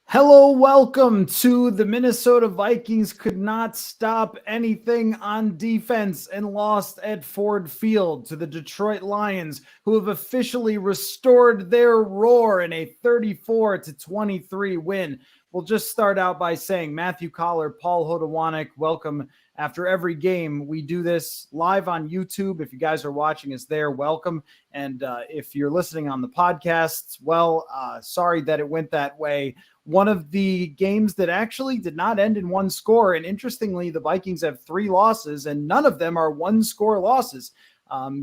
Hello, welcome to the Minnesota Vikings could not stop anything on defense and lost at Ford Field to the Detroit Lions, who have officially restored their roar in a 34-23 win. We'll just start out by saying Matthew Coller, Paul Hodowanic, welcome. After every game, we do this live on YouTube. If you guys are watching us there, welcome. And if you're listening on the podcasts, well, sorry that it went that way. One of the games that actually did not end in one score. And interestingly, the Vikings have 3 losses, and none of them are one-score losses.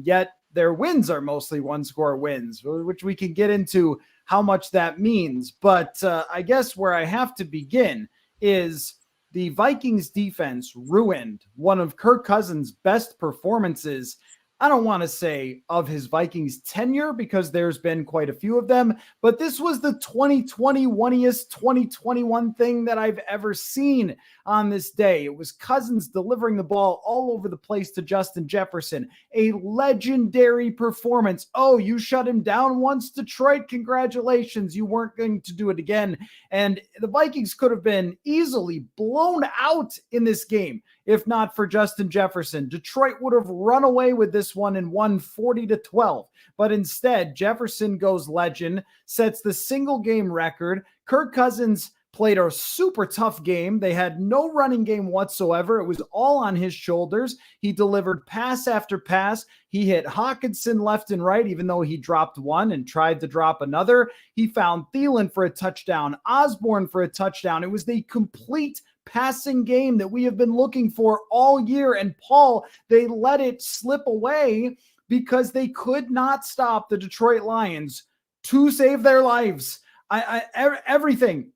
Yet their wins are mostly one-score wins, which we can get into how much that means. But I guess where I have to begin is the Vikings defense ruined one of Kirk Cousins' best performances. I don't want to say of his Vikings tenure because there's been quite a few of them, but this was the 2021-iest 2021 thing that I've ever seen on this day. It was Cousins delivering the ball all over the place to Justin Jefferson, a legendary performance. Oh, you shut him down once, Detroit. Congratulations. You weren't going to do it again. And the Vikings could have been easily blown out in this game if not for Justin Jefferson. Detroit would have run away with this one and won 40-12. But instead, Jefferson goes legend, sets the single game record. Kirk Cousins played a super tough game. They had no running game whatsoever. It was all on his shoulders. He delivered pass after pass. He hit Hawkinson left and right, even though he dropped one and tried to drop another. He found Thielen for a touchdown, Osborne for a touchdown. It was the complete passing game that we have been looking for all year. And Paul, they let it slip away because they could not stop the Detroit Lions to save their lives. Everything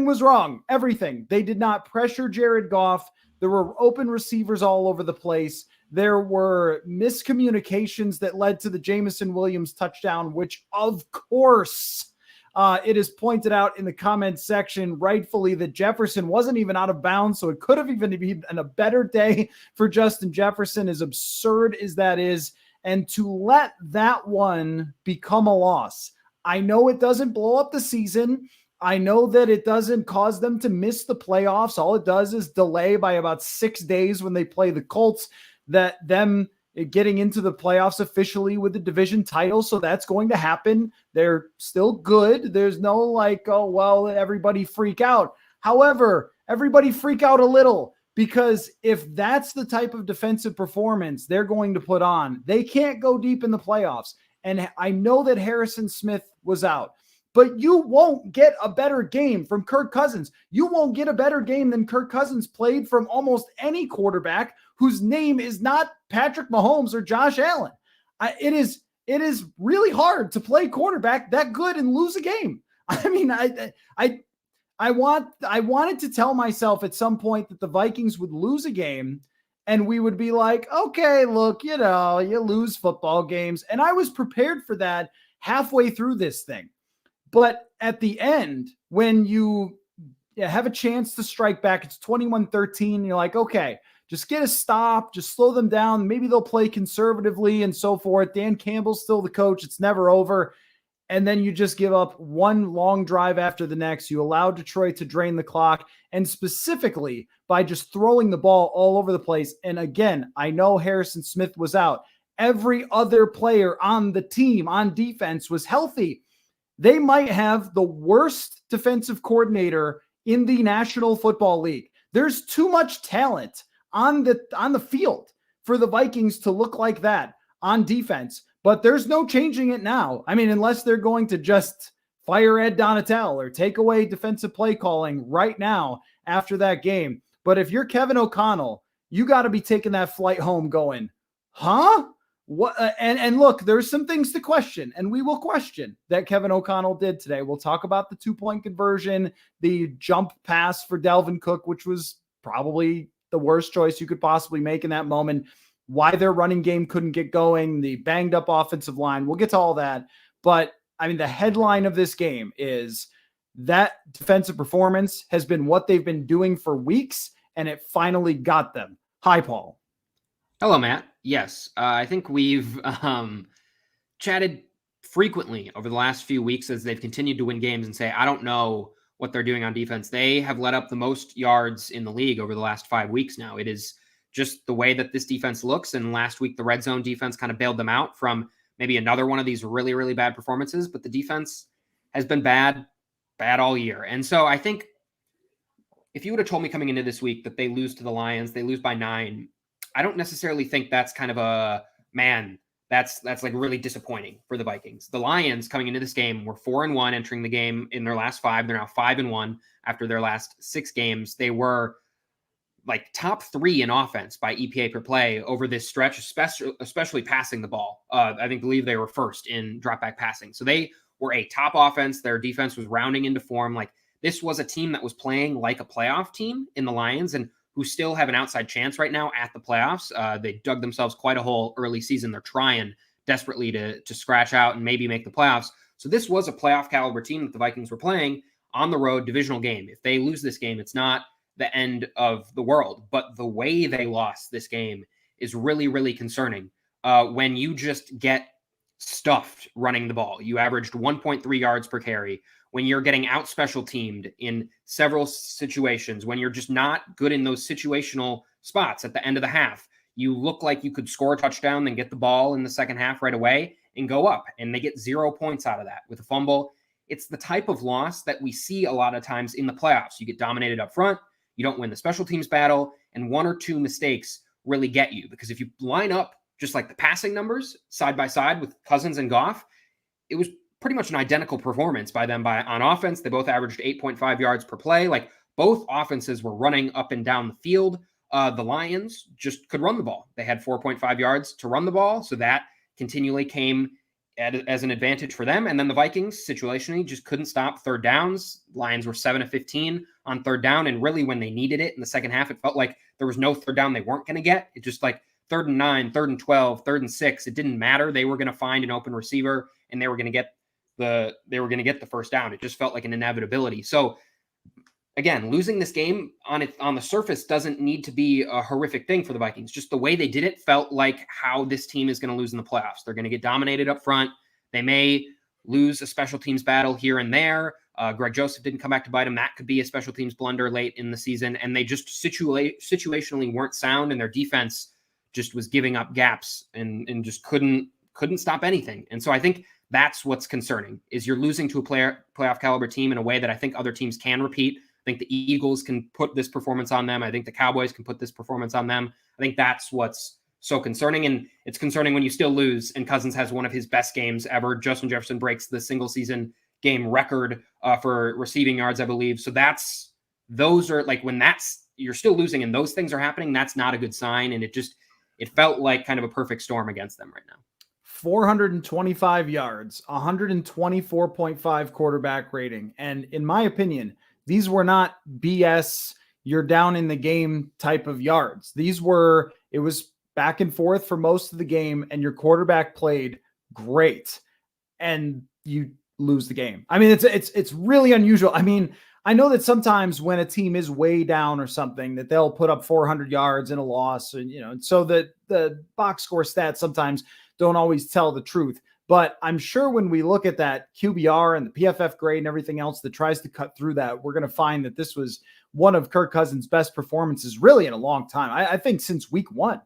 was wrong. Everything. They did not pressure Jared Goff. There were open receivers all over the place. There were miscommunications that led to the Jameson Williams touchdown, which of course it is pointed out in the comments section rightfully that Jefferson wasn't even out of bounds, so it could have even been a better day for Justin Jefferson, as absurd as that is. And to let that one become a loss, I know it doesn't blow up the season. I know that it doesn't cause them to miss the playoffs. All it does is delay by about 6 days when they play the Colts, that them getting into the playoffs officially with the division title. So that's going to happen. They're still good. There's no like, oh, well, everybody freak out. However, everybody freak out a little, because if that's the type of defensive performance they're going to put on, they can't go deep in the playoffs. And I know that Harrison Smith was out, but you won't get a better game from Kirk Cousins. You won't get a better game than Kirk Cousins played from almost any quarterback whose name is not Patrick Mahomes or Josh Allen. It is really hard to play quarterback that good and lose a game. I mean, I wanted to tell myself at some point that the Vikings would lose a game and we would be like, okay, look, you lose football games. And I was prepared for that halfway through this thing. But at the end, when you have a chance to strike back, it's 21-13. And you're like, okay, just get a stop, just slow them down. Maybe they'll play conservatively and so forth. Dan Campbell's still the coach. It's never over. And then you just give up one long drive after the next. You allow Detroit to drain the clock, and specifically by just throwing the ball all over the place. And again, I know Harrison Smith was out. Every other player on the team on defense was healthy. They might have the worst defensive coordinator in the National Football League. There's too much talent on the field for the Vikings to look like that on defense, but there's no changing it now. I mean, unless they're going to just fire Ed Donatel or take away defensive play calling right now after that game. But if you're Kevin O'Connell, you got to be taking that flight home going, huh? What? And look, there's some things to question, and we will question that Kevin O'Connell did today. We'll talk about the 2-point conversion, the jump pass for Dalvin Cook, which was probably the worst choice you could possibly make in that moment, why their running game couldn't get going, the banged up offensive line. We'll get to all that. But I mean, the headline of this game is that defensive performance has been what they've been doing for weeks, and it finally got them. Hi, Paul. Hello, Matt. Yes, I think we've chatted frequently over the last few weeks as they've continued to win games and say, I don't know what they're doing on defense. They have let up the most yards in the league over the last 5 weeks now. It is just the way that this defense looks. And last week, the red zone defense kind of bailed them out from maybe another one of these really, really bad performances. But the defense has been bad all year. And so I think if you would have told me coming into this week that they lose to the Lions, they lose by 9, I don't necessarily think that's kind of a, man, that's like really disappointing for the Vikings. The Lions coming into this game were 4-1 entering the game in their last 5. They're now 5-1 after their last 6 games. They were like top 3 in offense by EPA per play over this stretch, especially passing the ball. I believe they were first in drop back passing. So they were a top offense. Their defense was rounding into form. Like, this was a team that was playing like a playoff team in the Lions and who still have an outside chance right now at the playoffs. They dug themselves quite a hole early season. They're trying desperately to scratch out and maybe make the playoffs. So this was a playoff caliber team that the Vikings were playing on the road, divisional game. If they lose this game, it's not the end of the world. But the way they lost this game is really, really concerning. When you just get stuffed running the ball, you averaged 1.3 yards per carry. When you're getting out special teamed in several situations, when you're just not good in those situational spots at the end of the half, you look like you could score a touchdown, then get the ball in the second half right away and go up. And they get 0 points out of that with a fumble. It's the type of loss that we see a lot of times in the playoffs. You get dominated up front, you don't win the special teams battle, and 1 or 2 mistakes really get you. Because if you line up just like the passing numbers side by side with Cousins and Goff, it was pretty much an identical performance by them on offense. They both averaged 8.5 yards per play. Like, both offenses were running up and down the field. The Lions just could run the ball. They had 4.5 yards to run the ball. So that continually came as an advantage for them. And then the Vikings situationally just couldn't stop third downs. Lions were 7 of 15 on third down. And really when they needed it in the second half, it felt like there was no third down they weren't going to get. It just like 3rd and 9, 3rd and 12, 3rd and 6. It didn't matter. They were going to find an open receiver and they were going to get the first down. It just felt like an inevitability. So again, losing this game on the surface doesn't need to be a horrific thing for the Vikings. Just the way they did it felt like how this team is going to lose in the playoffs. They're going to get dominated up front. They may lose a special teams battle here and there. Greg Joseph didn't come back to bite him. That could be a special teams blunder late in the season. And they just situationally weren't sound, and their defense just was giving up gaps and just couldn't stop anything. And so I think that's what's concerning, is you're losing to a playoff caliber team in a way that I think other teams can repeat. I think the Eagles can put this performance on them. I think the Cowboys can put this performance on them. I think that's what's so concerning. And it's concerning when you still lose and Cousins has one of his best games ever. Justin Jefferson breaks the single season game record for receiving yards, I believe. So those are like, when you're still losing and those things are happening, that's not a good sign. And it felt like kind of a perfect storm against them right now. 425 yards, 124.5 quarterback rating. And in my opinion, these were not BS, you're down in the game type of yards. It was back and forth for most of the game, and your quarterback played great, and you lose the game. I mean, it's really unusual. I mean, I know that sometimes when a team is way down or something, that they'll put up 400 yards in a loss, and so the box score stats sometimes don't always tell the truth. But I'm sure when we look at that QBR and the PFF grade and everything else that tries to cut through that, we're going to find that this was one of Kirk Cousins' best performances really in a long time. I think since week 1.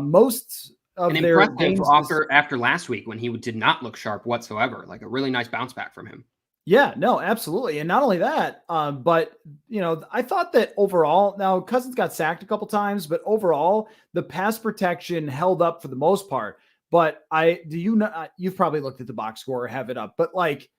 Most of their games after last week when he did not look sharp whatsoever. Like a really nice bounce back from him. Yeah, no, absolutely. And not only that, but I thought that overall, now Cousins got sacked a couple times, but overall the pass protection held up for the most part. But you've probably looked at the box score or have it up, but like,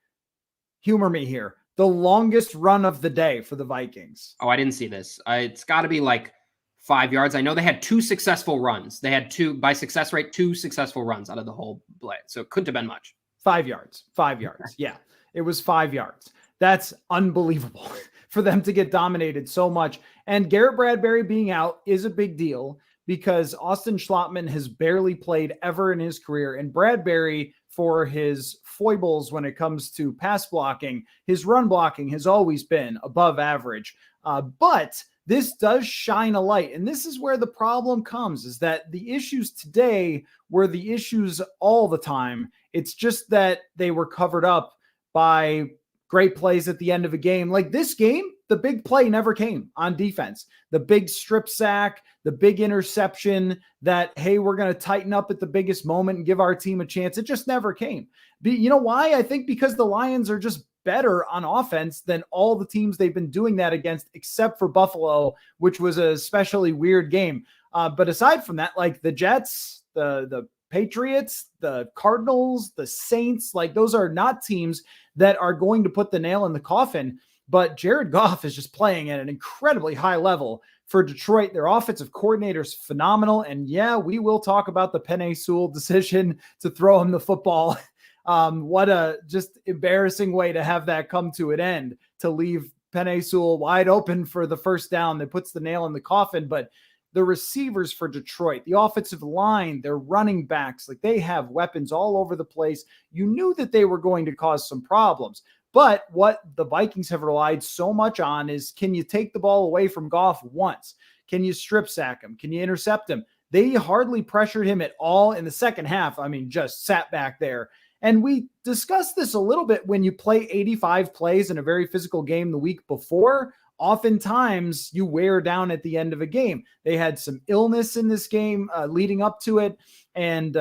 humor me here. The longest run of the day for the Vikings. Oh, I didn't see this. It's got to be like 5 yards. I know they had 2 successful runs. They had 2 by success rate, 2 successful runs out of the whole play. So it couldn't have been much. 5 yards. 5 yards. Yeah, it was 5 yards. That's unbelievable for them to get dominated so much. And Garrett Bradbury being out is a big deal, because Austin Schlottman has barely played ever in his career. And Bradbury, for his foibles when it comes to pass blocking, his run blocking has always been above average. But this does shine a light. And this is where the problem comes, is that the issues today were the issues all the time. It's just that they were covered up by great plays at the end of a game. Like this game, the big play never came on defense. The big strip sack, the big interception that, hey, we're going to tighten up at the biggest moment and give our team a chance. It just never came. You know why? I think because the Lions are just better on offense than all the teams they've been doing that against, except for Buffalo, which was a especially weird game. But aside from that, like the Jets, the Patriots, the Cardinals, the Saints, like those are not teams that are going to put the nail in the coffin. But Jared Goff is just playing at an incredibly high level for Detroit. Their offensive coordinator is phenomenal. And yeah, we will talk about the Penei Sewell decision to throw him the football. What a just embarrassing way to have that come to an end, to leave Penei Sewell wide open for the first down that puts the nail in the coffin. But the receivers for Detroit, the offensive line, their running backs, like they have weapons all over the place. You knew that they were going to cause some problems. But what the Vikings have relied so much on is, can you take the ball away from Goff once? Can you strip sack him? Can you intercept him? They hardly pressured him at all in the second half. I mean, just sat back there. And we discussed this a little bit when you play 85 plays in a very physical game the week before. Oftentimes you wear down at the end of a game. They had some illness in this game leading up to it. And,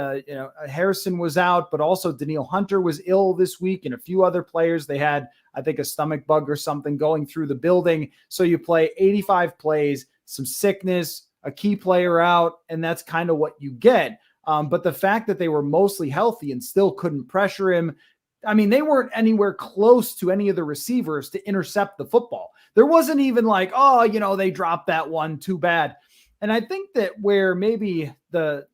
Harrison was out, but also Danielle Hunter was ill this week and a few other players. They had, I think, a stomach bug or something going through the building. So you play 85 plays, some sickness, a key player out, and that's kind of what you get. But the fact that they were mostly healthy and still couldn't pressure him, I mean, they weren't anywhere close to any of the receivers to intercept the football. There wasn't even like, they dropped that one, too bad. And I think that where maybe the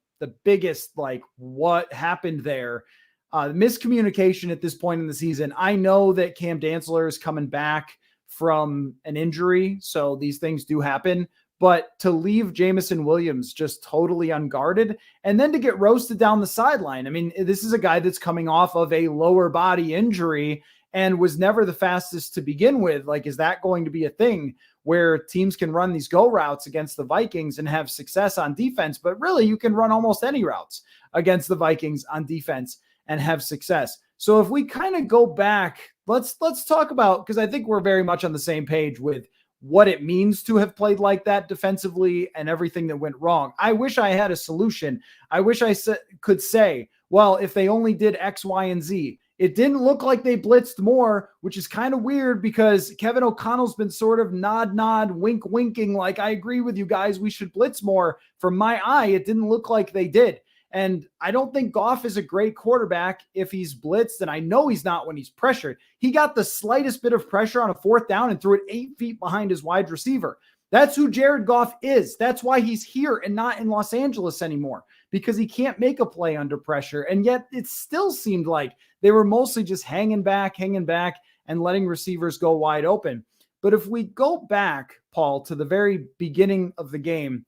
biggest, like, what happened there, miscommunication at this point in the season. I know that Cam Dantzler is coming back from an injury, so these things do happen. But to leave Jameson Williams just totally unguarded and then to get roasted down the sideline. I mean, this is a guy that's coming off of a lower body injury and was never the fastest to begin with. Like, is that going to be a thing where teams can run these go routes against the Vikings and have success on defense? But really, you can run almost any routes against the Vikings on defense and have success. So if we kind of go back, let's talk about, because I think we're very much on the same page with what it means to have played like that defensively and everything that went wrong. I wish I had a solution. I wish I could say, well, if they only did X, Y, and Z. It didn't look like they blitzed more, which is kind of weird because Kevin O'Connell's been sort of nod, winking, like, I agree with you guys, we should blitz more. From my eye, it didn't look like they did. And I don't think Goff is a great quarterback if he's blitzed, and I know he's not when he's pressured. He got the slightest bit of pressure on a fourth down and threw it 8 feet behind his wide receiver. That's who Jared Goff is. That's why he's here and not in Los Angeles anymore, because he can't make a play under pressure. And yet it still seemed like they were mostly just hanging back and letting receivers go wide open. But if we go back, Paul, to the very beginning of the game,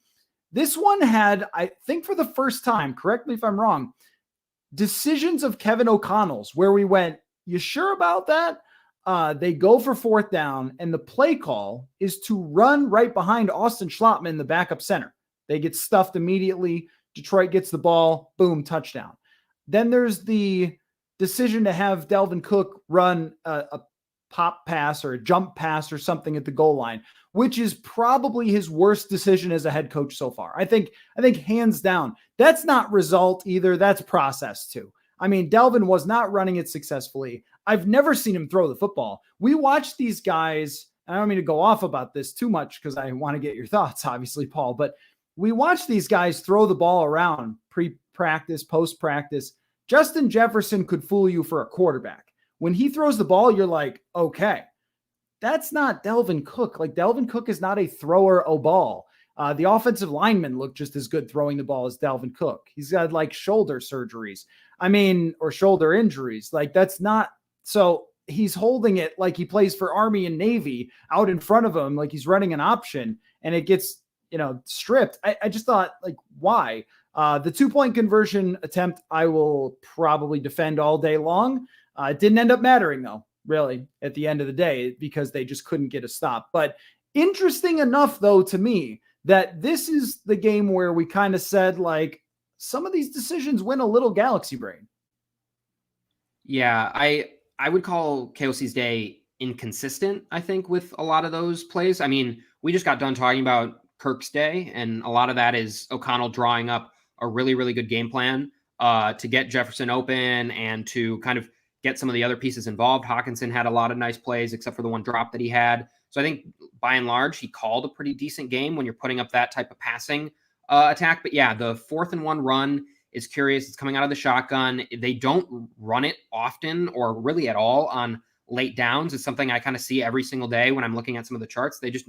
this one had, I think for the first time, correct me if I'm wrong, decisions of Kevin O'Connell's where we went, you sure about that? They go for fourth down, and the play call is to run right behind Austin Schlottman, the backup center. They get stuffed immediately. Detroit gets the ball, boom, touchdown. Then there's the decision to have Dalvin Cook run a pop pass or a jump pass or something at the goal line, which is probably his worst decision as a head coach so far. I think hands down, that's not result either. That's process too. I mean, Dalvin was not running it successfully. I've never seen him throw the football. We watch these guys, and I don't mean to go off about this too much because I want to get your thoughts, obviously, Paul, but we watch these guys throw the ball around pre-practice, post-practice. Justin Jefferson could fool you for a quarterback. When he throws the ball, you're like, okay, that's not Dalvin Cook. Like, Dalvin Cook is not a thrower of ball. The offensive linemen look just as good throwing the ball as Dalvin Cook. He's got like shoulder surgeries. Or shoulder injuries. Like, that's not, so he's holding it like he plays for Army and Navy out in front of him, like he's running an option, and it gets, stripped. I just thought, like, why? The 2-point conversion attempt, I will probably defend all day long. It didn't end up mattering, though, really, at the end of the day, because they just couldn't get a stop. But interesting enough, though, to me, that this is the game where we kind of said, like, some of these decisions win a little galaxy brain. Yeah, I I would call KOC's day inconsistent, I think, with a lot of those plays. I mean, we just got done talking about Kirk's day, and a lot of that is O'Connell drawing up a really, really good game plan to get Jefferson open and to kind of get some of the other pieces involved. Hawkinson had a lot of nice plays, except for the one drop that he had. So I think by and large, he called a pretty decent game when you're putting up that type of passing attack. But yeah, the 4th and 1 run is curious. It's coming out of the shotgun. They don't run it often or really at all on late downs. It's something I kind of see every single day when I'm looking at some of the charts. They just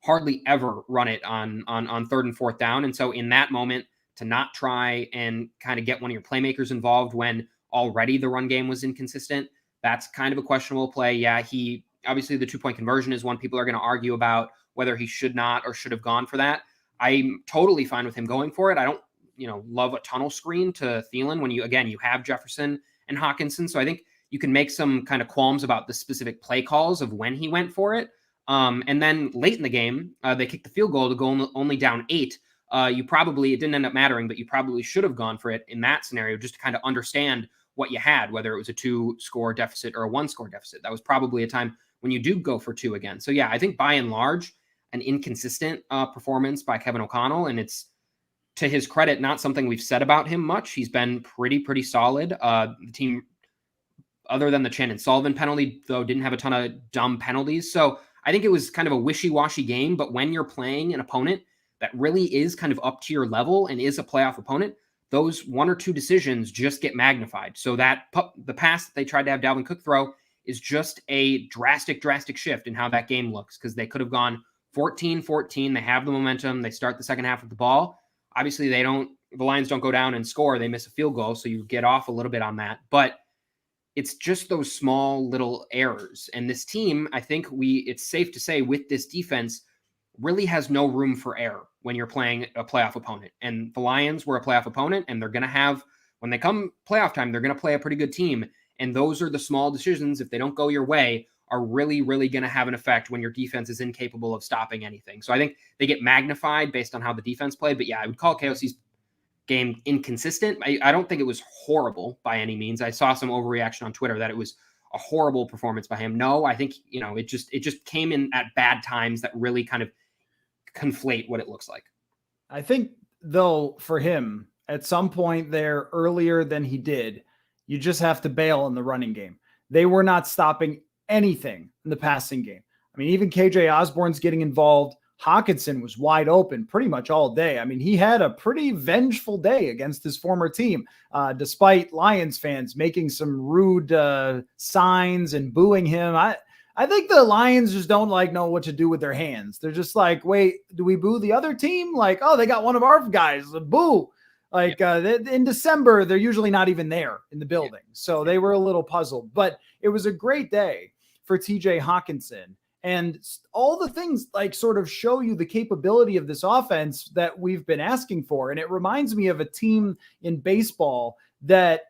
hardly ever run it on 3rd and 4th down. And so in that moment, to not try and kind of get one of your playmakers involved when already the run game was inconsistent, that's kind of a questionable play. Yeah, he obviously the 2-point conversion is one people are going to argue about whether he should not or should have gone for that. I'm totally fine with him going for it. I don't, love a tunnel screen to Thielen when you have Jefferson and Hawkinson. So I think you can make some kind of qualms about the specific play calls of when he went for it. And then late in the game, they kicked the field goal to go only down 8. It didn't end up mattering, but you probably should have gone for it in that scenario just to kind of understand what you had, whether it was a 2-score deficit or a 1-score deficit. That was probably a time when you do go for 2 again. So yeah, I think by and large, an inconsistent performance by Kevin O'Connell, and it's, to his credit, not something we've said about him much. He's been pretty solid. The team, other than the Chandon Sullivan penalty, though, didn't have a ton of dumb penalties. So I think it was kind of a wishy-washy game, but when you're playing an opponent that really is kind of up to your level and is a playoff opponent, those 1 or 2 decisions just get magnified. So that the pass that they tried to have Dalvin Cook throw is just a drastic shift in how that game looks, because they could have gone 14-14. They have the momentum. They start the second half with the ball. Obviously, the Lions don't go down and score. They miss a field goal, so you get off a little bit on that. But it's just those small little errors. And this team, I think it's safe to say with this defense, really has no room for error when you're playing a playoff opponent. And the Lions were a playoff opponent, and they're going to have, when they come playoff time, they're going to play a pretty good team. And those are the small decisions, if they don't go your way, are really, really going to have an effect when your defense is incapable of stopping anything. So I think they get magnified based on how the defense played. But yeah, I would call KOC's game inconsistent. I don't think it was horrible by any means. I saw some overreaction on Twitter that it was a horrible performance by him. No, I think, it just came in at bad times that really kind of conflate what it looks like. I think, though, for him, at some point there earlier than he did, you just have to bail in the running game. They were not stopping anything in the passing game. I mean, even KJ Osborne's getting involved. Hawkinson was wide open pretty much all day. I mean, he had a pretty vengeful day against his former team, despite Lions fans making some rude signs and booing him. I think the Lions just don't know what to do with their hands. They're just like, wait, do we boo the other team? Like, oh, they got one of our guys, boo. In December, they're usually not even there in the building. So they were a little puzzled, but it was a great day for TJ Hawkinson. And all the things sort of show you the capability of this offense that we've been asking for. And it reminds me of a team in baseball that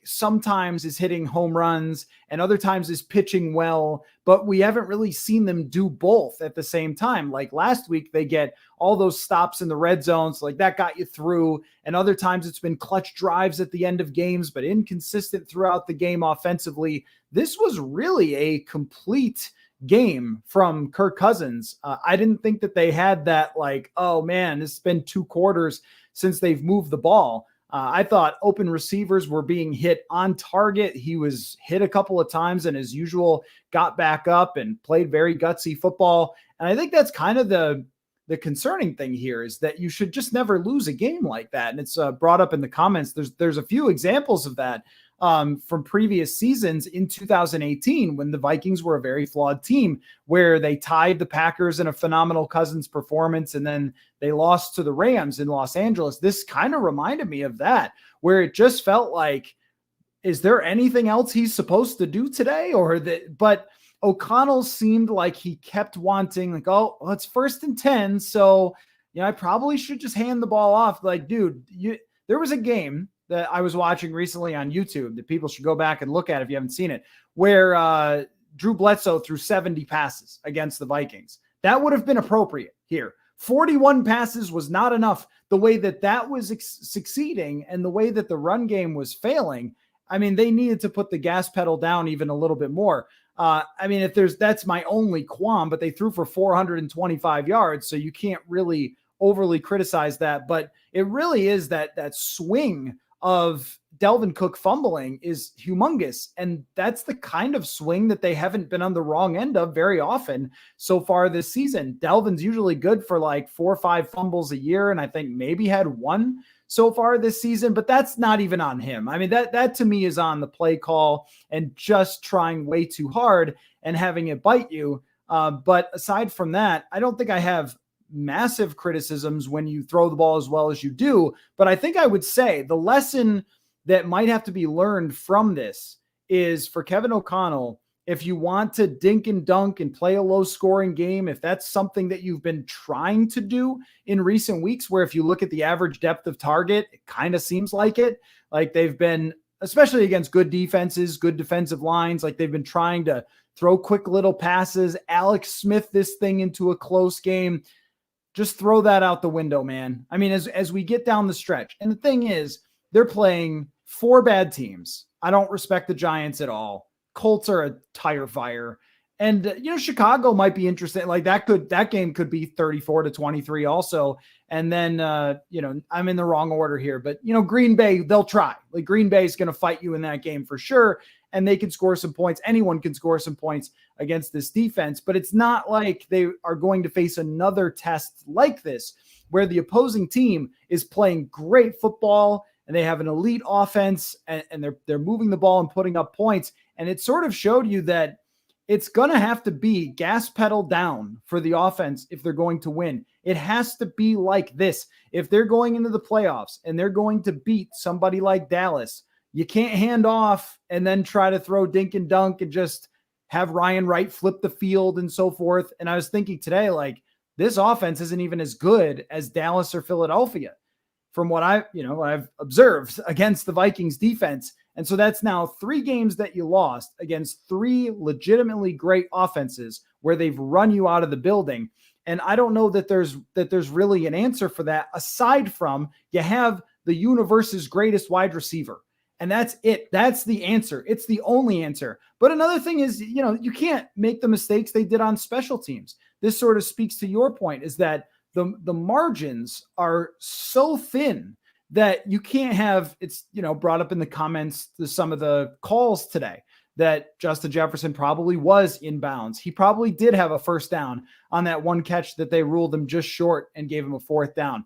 sometimes is hitting home runs and other times is pitching well, but we haven't really seen them do both at the same time. Like last week, they get all those stops in the red zones, that got you through. And other times it's been clutch drives at the end of games, but inconsistent throughout the game offensively. This was really a complete game from Kirk Cousins. I didn't think that they had that oh man, it's been 2 quarters since they've moved the ball. I thought open receivers were being hit on target. He was hit a couple of times and as usual got back up and played very gutsy football. And I think that's kind of the concerning thing here, is that you should just never lose a game like that. And it's brought up in the comments. There's a few examples of that from previous seasons in 2018, when the Vikings were a very flawed team, where they tied the Packers in a phenomenal Cousins performance, and then they lost to the Rams in Los Angeles. This kind of reminded me of that, where it just felt like, is there anything else he's supposed to do today? But O'Connell seemed like he kept wanting, oh, well, it's 1st and 10. So, I probably should just hand the ball off. Dude, there was a game that I was watching recently on YouTube that people should go back and look at if you haven't seen it, where Drew Bledsoe threw 70 passes against the Vikings. That would have been appropriate here. 41 passes was not enough. The way that was succeeding and the way that the run game was failing, I mean, they needed to put the gas pedal down even a little bit more. I mean, that's my only qualm, but they threw for 425 yards, so you can't really overly criticize that. But it really is that swing of Dalvin Cook fumbling is humongous. And that's the kind of swing that they haven't been on the wrong end of very often so far this season. Dalvin's usually good for like 4 or 5 fumbles a year, and I think maybe had one so far this season, but that's not even on him. I mean, that to me is on the play call and just trying way too hard and having it bite you. But aside from that, I don't think I have massive criticisms when you throw the ball as well as you do. But I think I would say the lesson that might have to be learned from this is for Kevin O'Connell, if you want to dink and dunk and play a low scoring game, if that's something that you've been trying to do in recent weeks, where if you look at the average depth of target, it kind of seems like it, like they've been, especially against good defenses, good defensive lines, like they've been trying to throw quick little passes, Alex Smith this thing into a close game. Just throw that out the window, man. I mean, as we get down the stretch, and the thing is, they're playing 4 bad teams. I don't respect the Giants at all. Colts are a tire fire. And, Chicago might be interesting. Like that game could be 34-23 also. And then, I'm in the wrong order here, but Green Bay, they'll try. Like Green Bay is going to fight you in that game for sure. And they can score some points. Anyone can score some points against this defense, but it's not like they are going to face another test like this, where the opposing team is playing great football and they have an elite offense and they're moving the ball and putting up points. And it sort of showed you that it's going to have to be gas pedal down for the offense if they're going to win. It has to be like this. If they're going into the playoffs and they're going to beat somebody like Dallas, you can't hand off and then try to throw dink and dunk and just have Ryan Wright flip the field and so forth. And I was thinking today, like, this offense isn't even as good as Dallas or Philadelphia from what I've observed against the Vikings defense. And so that's now 3 games that you lost against 3 legitimately great offenses where they've run you out of the building. And I don't know that there's really an answer for that, aside from you have the universe's greatest wide receiver. And that's it. That's the answer. It's the only answer. But another thing is, you can't make the mistakes they did on special teams. This sort of speaks to your point, is that the margins are so thin that you can't have, it's, brought up in the comments to some of the calls today that Justin Jefferson probably was inbounds. He probably did have a first down on that one catch that they ruled him just short and gave him a 4th down.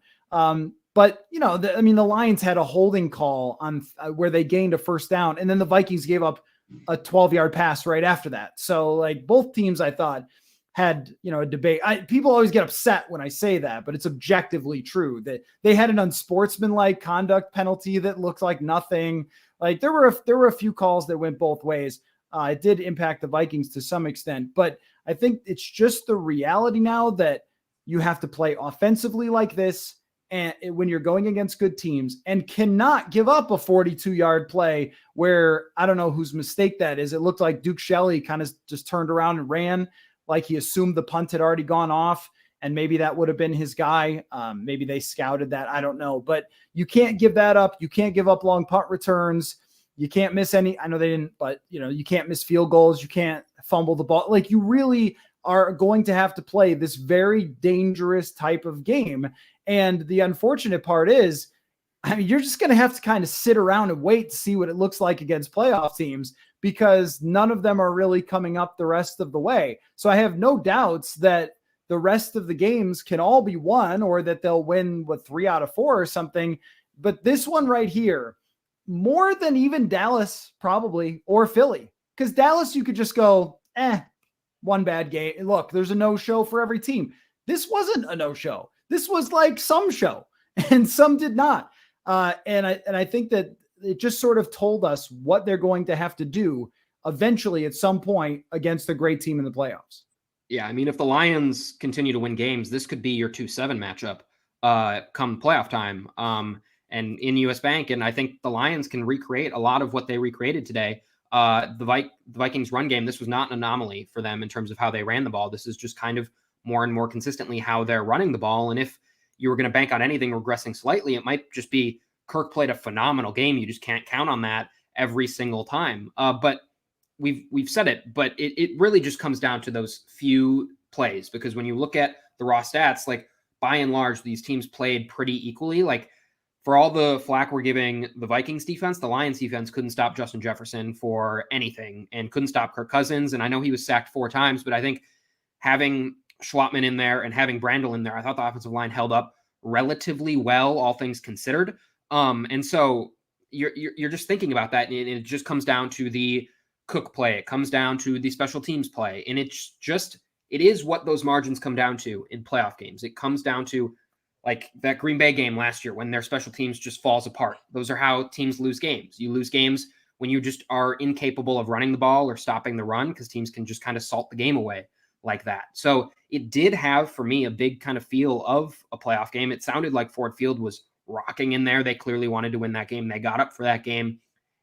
But, the Lions had a holding call on where they gained a first down, and then the Vikings gave up a 12-yard pass right after that. So, like, both teams, I thought, had, a debate. People always get upset when I say that, but it's objectively true that they had an unsportsmanlike conduct penalty that looked like nothing. Like there were a few calls that went both ways. It did impact the Vikings to some extent, but I think it's just the reality now that you have to play offensively like this, and when you're going against good teams, and cannot give up a 42-yard play where I don't know whose mistake that is. It looked like Duke Shelley kind of just turned around and ran, like he assumed the punt had already gone off, and maybe that would have been his guy. Maybe they scouted that. I don't know. But you can't give that up. You can't give up long punt returns. You can't miss any. I know they didn't, but you can't miss field goals. You can't fumble the ball. Like, you really are going to have to play this very dangerous type of game. And the unfortunate part is, you're just going to have to kind of sit around and wait to see what it looks like against playoff teams, because none of them are really coming up the rest of the way. So I have no doubts that the rest of the games can all be won, or that they'll win 3 out of 4 or something. But this one right here, more than even Dallas probably, or Philly, because Dallas, you could just go, one bad game. Look, there's a no-show for every team. This wasn't a no-show. This was like some show, and some did not. And I think that it just sort of told us what they're going to have to do eventually at some point against a great team in the playoffs. Yeah, I mean, if the Lions continue to win games, this could be your 2-7 matchup come playoff time and in US Bank. And I think the Lions can recreate a lot of what they recreated today. The Vikings run game, this was not an anomaly for them in terms of how they ran the ball. This is just kind of more and more consistently how they're running the ball. And if you were going to bank on anything regressing slightly, it might just be Kirk played a phenomenal game. You just can't count on that. every single time. But we've said it, but it really just comes down to those few plays, because when you look at the raw stats, like by and large, these teams played pretty equally. Like for all the flack we're giving the Vikings defense, the Lions defense couldn't stop Justin Jefferson for anything and couldn't stop Kirk Cousins. And I know he was sacked 4 times, but I think having Schwartzman in there and having Brandel in there, I thought the offensive line held up relatively well, all things considered. And so you're just thinking about that, and it just comes down to the Cook play. It comes down to the special teams play, and it is what those margins come down to in playoff games. It comes down to like that Green Bay game last year when their special teams just falls apart. Those are how teams lose games. You lose games when you just are incapable of running the ball or stopping the run, because teams can just kind of salt the game away like that. So it did have, for me, a big kind of feel of a playoff game. It sounded like Ford Field was rocking in there. They clearly wanted to win that game. They got up for that game.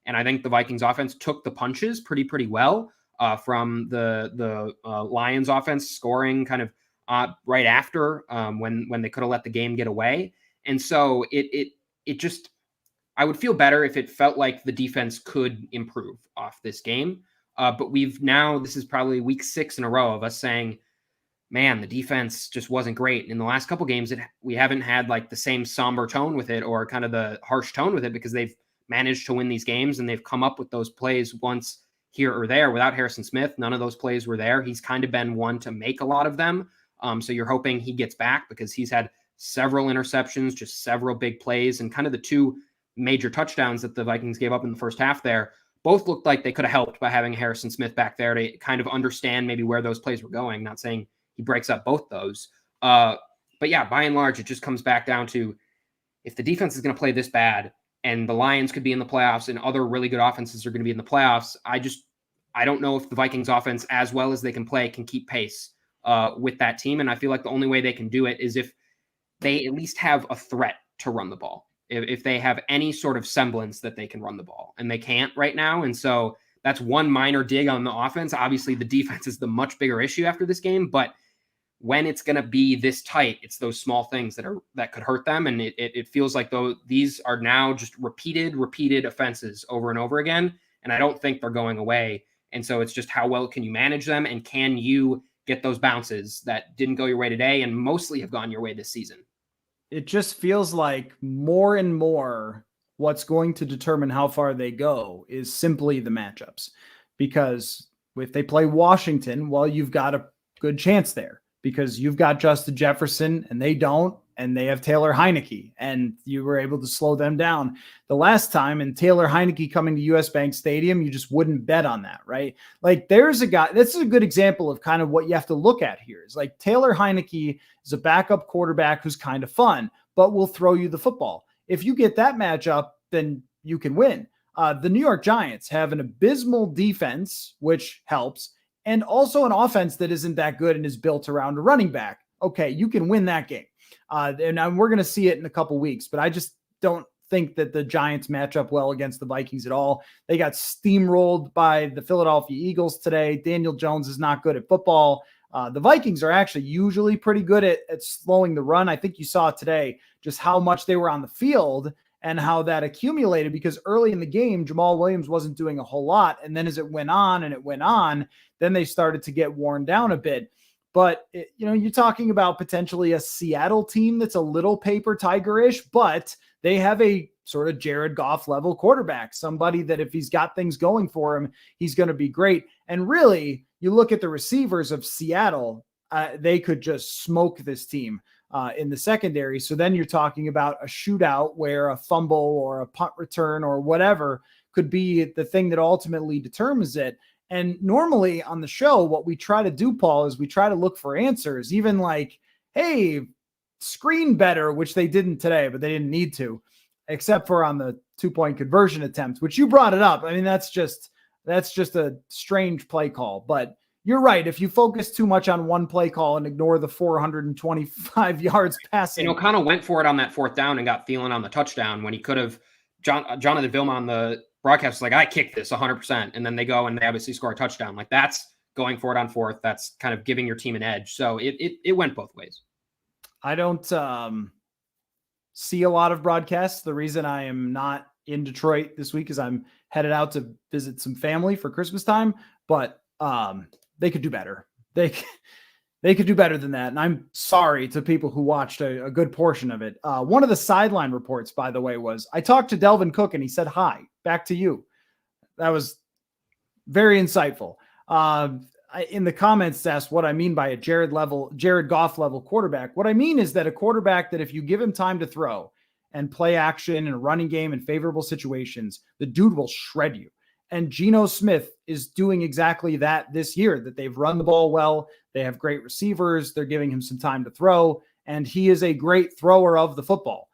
And I think the Vikings offense took the punches pretty well from the Lions offense, scoring kind of right after when they could have let the game get away. And so it just, I would feel better if it felt like the defense could improve off this game. But this is probably week 6 in a row of us saying, man, the defense just wasn't great. In the last couple games, we haven't had like the same somber tone with it, or kind of the harsh tone with it, because they've managed to win these games and they've come up with those plays once here or there. Without Harrison Smith, none of those plays were there. He's kind of been one to make a lot of them. So you're hoping he gets back, because he's had several interceptions, just several big plays, and kind of the 2 major touchdowns that the Vikings gave up in the first half there both looked like they could have helped by having Harrison Smith back there to kind of understand maybe where those plays were going. Not saying he breaks up both those. But yeah, by and large, it just comes back down to, if the defense is going to play this bad and the Lions could be in the playoffs and other really good offenses are going to be in the playoffs, I don't know if the Vikings offense, as well as they can play, can keep pace with that team. And I feel like the only way they can do it is if they at least have a threat to run the ball. If they have any sort of semblance that they can run the ball, and they can't right now. And so that's one minor dig on the offense. Obviously the defense is the much bigger issue after this game, but when it's going to be this tight, it's those small things that could hurt them. And it feels like though these are now just repeated offenses over and over again. And I don't think they're going away. And so it's just, how well can you manage them? And can you get those bounces that didn't go your way today and mostly have gone your way this season? It just feels like more and more what's going to determine how far they go is simply the matchups. Because if they play Washington, well, you've got a good chance there, because you've got Justin Jefferson and they don't, and they have Taylor Heineke, and you were able to slow them down the last time. And Taylor Heineke coming to US Bank Stadium, you just wouldn't bet on that, right? Like there's a guy, this is a good example of kind of what you have to look at here. Is like Taylor Heineke is a backup quarterback who's kind of fun, but will throw you the football. If you get that matchup, then you can win. The New York Giants have an abysmal defense, which helps, and also an offense that isn't that good and is built around a running back. Okay, you can win that game. And we're going to see it in a couple weeks, but I just don't think that the Giants match up well against the Vikings at all. They got steamrolled by the Philadelphia Eagles today. Daniel Jones is not good at football. The Vikings are actually usually pretty good at slowing the run. I think you saw today just how much they were on the field and how that accumulated, because early in the game, Jamal Williams wasn't doing a whole lot. And then as it went on, then they started to get worn down a bit. But, you're talking about potentially a Seattle team that's a little paper tiger-ish, but they have a sort of Jared Goff level quarterback, somebody that if he's got things going for him, he's going to be great. And really, you look at the receivers of Seattle, they could just smoke this team in the secondary. So then you're talking about a shootout where a fumble or a punt return or whatever could be the thing that ultimately determines it. And normally on the show, what we try to do, Paul, is we try to look for answers, even like, hey, screen better, which they didn't today, but they didn't need to, except for on the 2-point conversion attempt, which you brought it up. I mean, that's just a strange play call, but you're right. If you focus too much on one play call and ignore the 425 yards passing, kind of went for it on that 4th down and got Thielen on the touchdown when he could have. Jonathan Vilma on the broadcast was like, I kicked this 100%. And then they go and they obviously score a touchdown. Like that's going for it on 4th. That's kind of giving your team an edge. So it went both ways. I don't see a lot of broadcasts. The reason I am not in Detroit this week as I'm headed out to visit some family for Christmas time, but they could do better. They could do better than that. And I'm sorry to people who watched a good portion of it. One of the sideline reports, by the way, was I talked to Dalvin Cook and he said, "Hi, back to you." That was very insightful. In the comments asked what I mean by a Jared Goff level quarterback. What I mean is that a quarterback that if you give him time to throw and play action in a running game in favorable situations, the dude will shred you. And Geno Smith is doing exactly that this year, that they've run the ball well. They have great receivers. They're giving him some time to throw, and he is a great thrower of the football.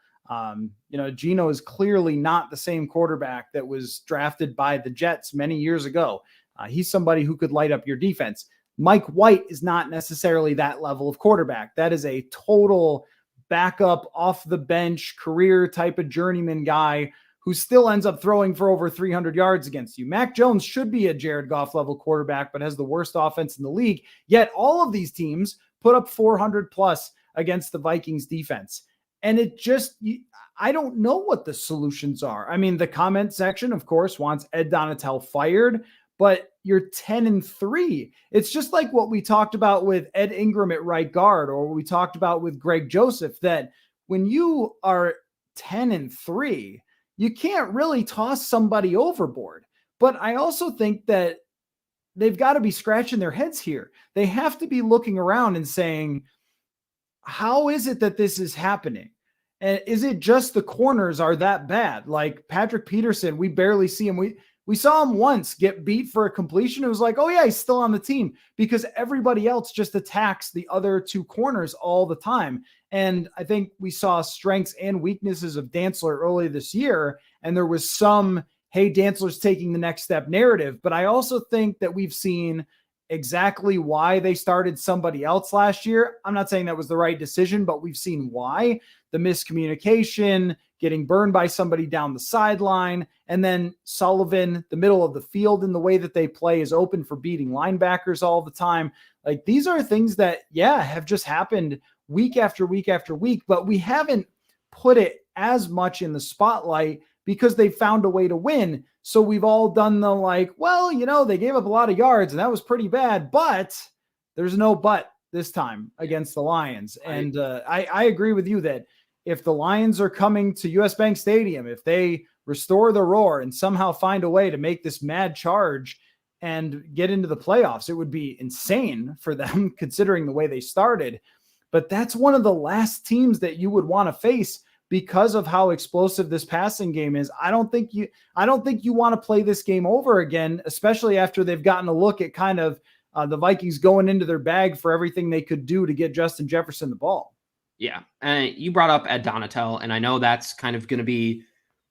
Geno is clearly not the same quarterback that was drafted by the Jets many years ago. He's somebody who could light up your defense. Mike White is not necessarily that level of quarterback. That is a total backup, off the bench, career type of journeyman guy who still ends up throwing for over 300 yards against you. Mac Jones should be a Jared Goff level quarterback, but has the worst offense in the league. Yet all of these teams put up 400 plus against the Vikings defense. And I don't know what the solutions are. I mean, the comment section, of course, wants Ed Donatel fired, but you're 10-3. It's just like what we talked about with Ed Ingram at right guard, or what we talked about with Greg Joseph, that when you are 10-3, you can't really toss somebody overboard. But I also think that they've got to be scratching their heads here. They have to be looking around and saying, how is it that this is happening? And is it just the corners are that bad? Like Patrick Peterson, we barely see him. We saw him once get beat for a completion. It was like, oh yeah, he's still on the team, because everybody else just attacks the other two corners all the time. And I think we saw strengths and weaknesses of Dantzler early this year. And there was some, hey, Dantzler's taking the next step narrative. But I also think that we've seen exactly why they started somebody else last year. I'm not saying that was the right decision, but we've seen why. The miscommunication, getting burned by somebody down the sideline, and then Sullivan, the middle of the field in the way that they play, is open for beating linebackers all the time. Like, these are things that, have just happened week after week after week, but we haven't put it as much in the spotlight because they found a way to win. So we've all done the they gave up a lot of yards and that was pretty bad, but there's no but this time against the Lions. And I agree with you that if the Lions are coming to US Bank Stadium, if they restore the roar and somehow find a way to make this mad charge and get into the playoffs, it would be insane for them considering the way they started. But that's one of the last teams that you would want to face because of how explosive this passing game is. I don't think you want to play this game over again, especially after they've gotten a look at kind of the Vikings going into their bag for everything they could do to get Justin Jefferson the ball. Yeah. And you brought up Ed Donatel, and I know that's kind of going to be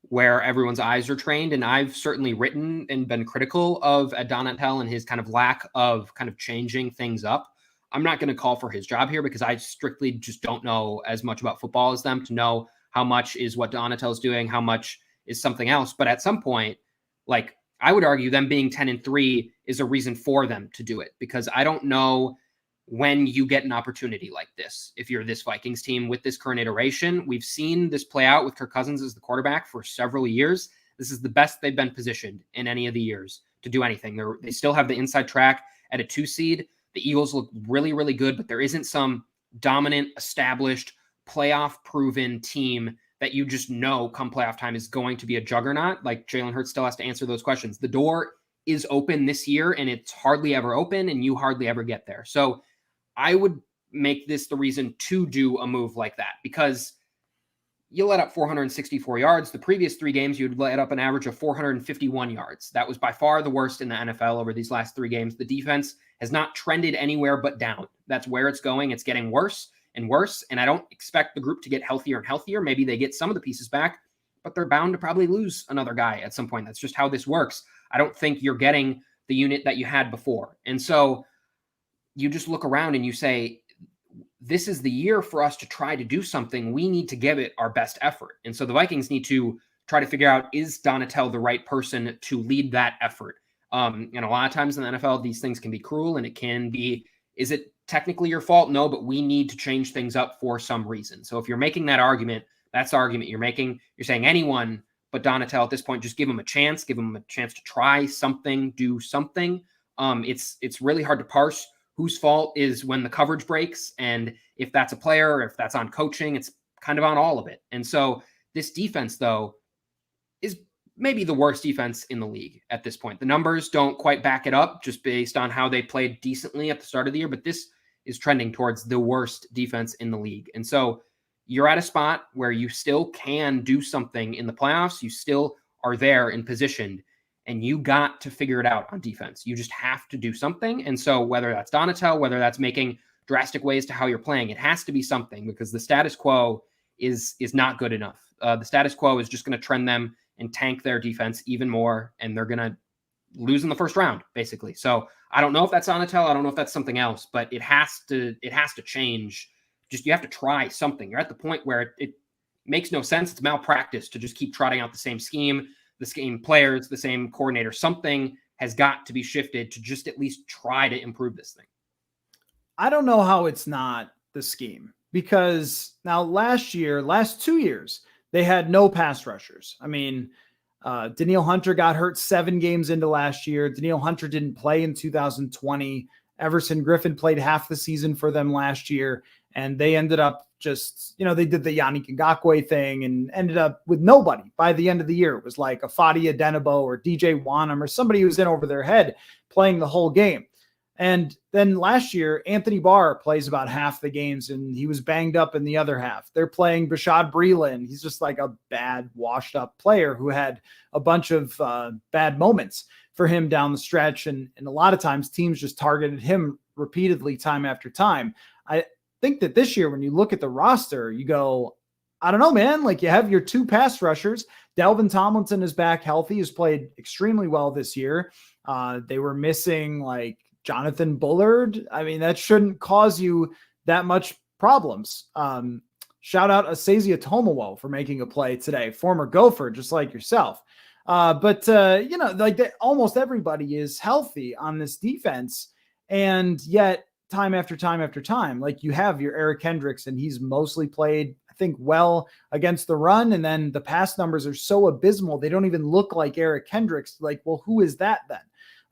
where everyone's eyes are trained. And I've certainly written and been critical of Ed Donatel and his kind of lack of kind of changing things up. I'm not going to call for his job here because I strictly just don't know as much about football as them to know how much is what Donatel's doing, how much is something else. But at some point, I would argue them being 10-3 is a reason for them to do it, because I don't know when you get an opportunity like this. If you're this Vikings team with this current iteration, we've seen this play out with Kirk Cousins as the quarterback for several years. This is the best they've been positioned in any of the years to do anything. They still have the inside track at a 2 seed. The Eagles look really, really good, but there isn't some dominant, established, playoff-proven team that you just know come playoff time is going to be a juggernaut. Like, Jalen Hurts still has to answer those questions. The door is open this year, and it's hardly ever open, and you hardly ever get there. So I would make this the reason to do a move like that, because you let up 464 yards. The previous 3 games, you'd let up an average of 451 yards. That was by far the worst in the NFL over these last 3 games. The defense has not trended anywhere but down. That's where it's going. It's getting worse and worse. And I don't expect the group to get healthier and healthier. Maybe they get some of the pieces back, but they're bound to probably lose another guy at some point. That's just how this works. I don't think you're getting the unit that you had before. And so you just look around and you say, this is the year for us to try to do something. We need to give it our best effort. And so the Vikings need to try to figure out, is Donatel the right person to lead that effort? And a lot of times in the NFL, these things can be cruel, and it can be, is it technically your fault? No, but we need to change things up for some reason. So if you're making that argument, that's the argument you're making. You're saying anyone But Donatell at this point, just give him a chance to try something, do something. It's really hard to parse whose fault is when the coverage breaks. And if that's a player or if that's on coaching, it's kind of on all of it. And so this defense, though, is maybe the worst defense in the league at this point. The numbers don't quite back it up just based on how they played decently at the start of the year, but this is trending towards the worst defense in the league. And so you're at a spot where you still can do something in the playoffs. You still are there and positioned, and you got to figure it out on defense. You just have to do something. And so whether that's Donatell, whether that's making drastic ways to how you're playing, it has to be something, because the status quo is not good enough. The status quo is just going to trend them and tank their defense even more, and they're going to lose in the first round, basically. So I don't know if that's Donatell. I don't know if that's something else, but it has to change. Just, you have to try something. You're at the point where it makes no sense. It's malpractice to just keep trotting out the same scheme, the same players, the same coordinator. Something has got to be shifted to just at least try to improve this thing. I don't know how it's not the scheme, because now last 2 years, they had no pass rushers. I mean, Danielle Hunter got hurt 7 games into last year. Danielle Hunter didn't play in 2020. Everson Griffin played half the season for them last year, and they ended up just, they did the Yannick Ngakoue thing and ended up with nobody by the end of the year. It was like a Fadi Adenabo or DJ Wanham or somebody who was in over their head playing the whole game. And then last year, Anthony Barr plays about half the games, and he was banged up in the other half. They're playing Bashad Breeland. He's just like a bad, washed-up player who had a bunch of bad moments for him down the stretch. And a lot of times, teams just targeted him repeatedly time after time. I think that this year, when you look at the roster, you go, I don't know, man. Like, you have your 2 pass rushers. Dalvin Tomlinson is back healthy, has played extremely well this year. They were missing, like, Jonathan Bullard. I mean, that shouldn't cause you that much problems. Shout out Asazia Tomowo for making a play today, former Gopher, just like yourself. But almost everybody is healthy on this defense. And yet time after time after time, like, you have your Eric Hendricks, and he's mostly played, I think, well against the run. And then the pass numbers are so abysmal. They don't even look like Eric Hendricks. Like, well, who is that then?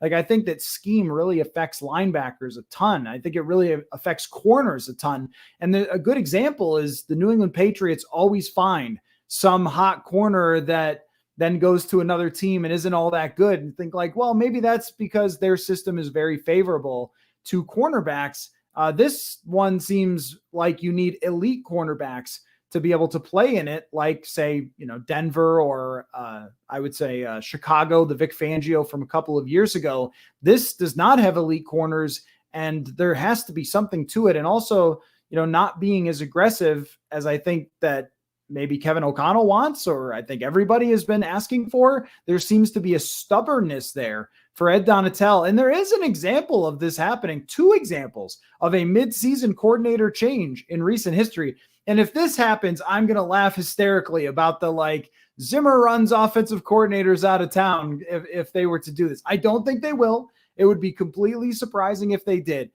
Like, I think that scheme really affects linebackers a ton. I think it really affects corners a ton. And a good example is the New England Patriots always find some hot corner that then goes to another team and isn't all that good, and think like, well, maybe that's because their system is very favorable to cornerbacks. This one seems like you need elite cornerbacks to be able to play in it, like, say, Denver, or I would say Chicago, the Vic Fangio from a couple of years ago. This does not have elite corners, and there has to be something to it. And also, not being as aggressive as I think that maybe Kevin O'Connell wants, or I think everybody has been asking for. There seems to be a stubbornness there for Ed Donatell. And there is an example of this happening, 2 examples of a midseason coordinator change in recent history. And if this happens, I'm going to laugh hysterically about the, like, Zimmer runs offensive coordinators out of town if they were to do this. I don't think they will. It would be completely surprising if they did.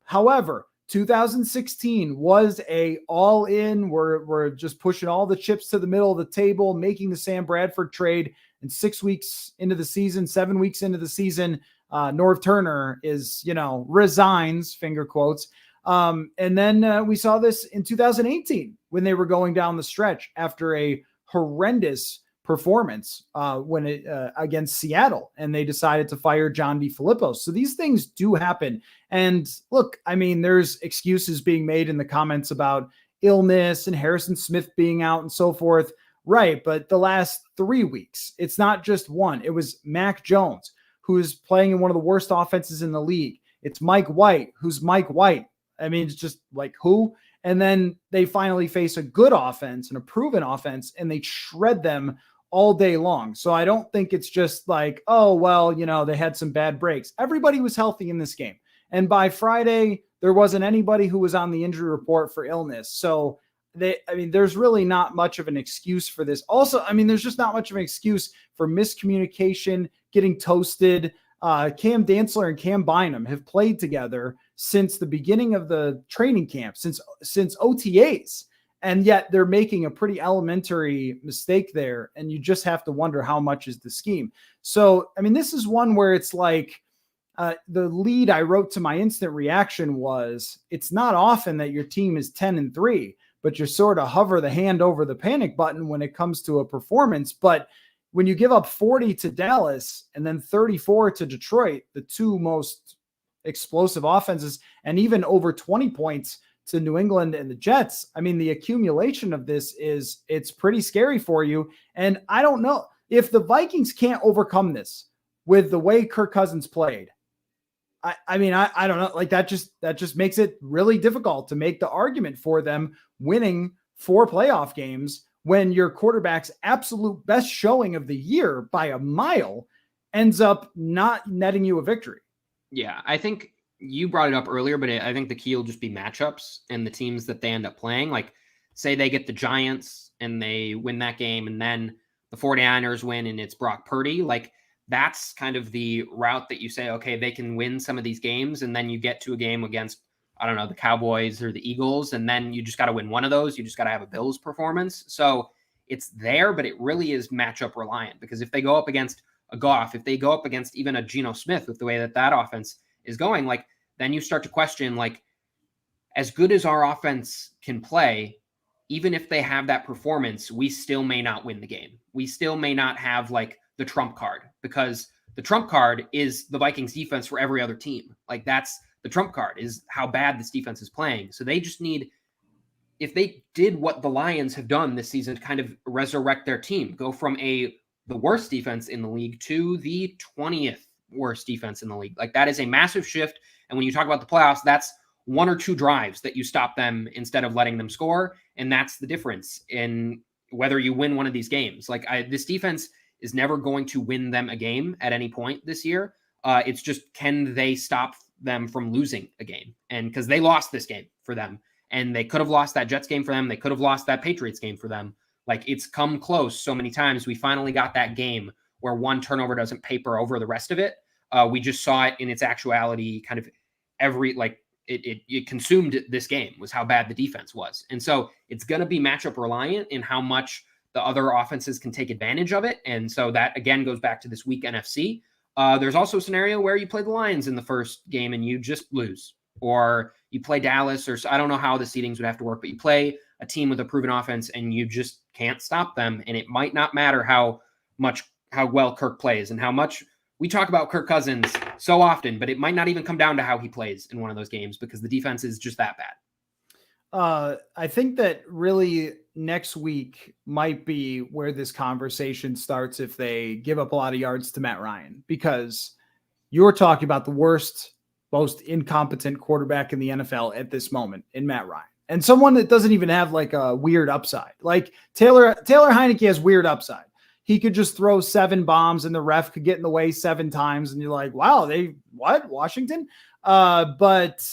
However, 2016 was a all-in. We're just pushing all the chips to the middle of the table, making the Sam Bradford trade. And 6 weeks into the season, 7 weeks into the season, Norv Turner is, resigns, finger quotes. And then we saw this in 2018 when they were going down the stretch after a horrendous performance against Seattle, and they decided to fire John DeFilippo. So these things do happen. And look, I mean, there's excuses being made in the comments about illness and Harrison Smith being out and so forth. Right. But the last 3 weeks, it's not just one. It was Mac Jones, who is playing in one of the worst offenses in the league. It's Mike White, who's Mike White. I mean, it's just like, who? And then they finally face a good offense and a proven offense, and they shred them all day long. So I don't think it's just like, oh, well, they had some bad breaks. Everybody was healthy in this game. And by Friday, there wasn't anybody who was on the injury report for illness. So there's really not much of an excuse for this. Also, there's just not much of an excuse for miscommunication, getting toasted. Cam Dantzler and Cam Bynum have played together since the beginning of the training camp, since OTAs. And yet they're making a pretty elementary mistake there. And you just have to wonder how much is the scheme. So, I mean, this is one where it's like, the lead I wrote to my instant reaction was, it's not often that your team is 10-3, but you sort of hover the hand over the panic button when it comes to a performance. But when you give up 40 to Dallas and then 34 to Detroit, the two most explosive offenses, and even over 20 points to New England and the Jets, I mean, the accumulation of this it's pretty scary for you. And I don't know if the Vikings can't overcome this with the way Kirk Cousins played. I mean, I don't know. Like that just makes it really difficult to make the argument for them winning 4 playoff games when your quarterback's absolute best showing of the year by a mile ends up not netting you a victory. Yeah, I think you brought it up earlier, but I think the key will just be matchups and the teams that they end up playing. Like, say they get the Giants and they win that game, and then the 49ers win and it's Brock Purdy. Like, that's kind of the route that you say, okay, they can win some of these games. And then you get to a game against, I don't know, the Cowboys or the Eagles. And then you just got to win one of those. You just got to have a Bills performance. So it's there, but it really is matchup reliant, because if they go up against a Goff, if they go up against even a Geno Smith with the way that offense is going, like, then you start to question, like, as good as our offense can play, even if they have that performance, we still may not win the game. We still may not have like the trump card, because the trump card is the Vikings defense for every other team. Like, that's the trump card, is how bad this defense is playing. So they just need, if they did what the Lions have done this season, to kind of resurrect their team, go from the worst defense in the league to the 20th worst defense in the league. Like, that is a massive shift. And when you talk about the playoffs, that's 1 or 2 drives that you stop them instead of letting them score. And that's the difference in whether you win one of these games. Like, this defense is never going to win them a game at any point this year. It's just, can they stop them from losing a game? And because they lost this game for them, and they could have lost that Jets game for them. They could have lost that Patriots game for them. Like, it's come close so many times. We finally got that game where one turnover doesn't paper over the rest of it. We just saw it in its actuality, kind of it consumed this game, was how bad the defense was. And so it's going to be matchup reliant in how much the other offenses can take advantage of it. And so that, again, goes back to this weak NFC. There's also a scenario where you play the Lions in the first game and you just lose, or you play Dallas, or I don't know how the seedings would have to work, but you play a team with a proven offense and you just can't stop them. And it might not matter how well Kirk plays and how much we talk about Kirk Cousins so often, but it might not even come down to how he plays in one of those games, because the defense is just that bad. I think that really next week might be where this conversation starts if they give up a lot of yards to Matt Ryan, because you're talking about the worst, most incompetent quarterback in the NFL at this moment in Matt Ryan, and someone that doesn't even have like a weird upside. Like Taylor Heineke has weird upside. He could just throw 7 bombs and the ref could get in the way 7 times. And you're like, wow, Washington? But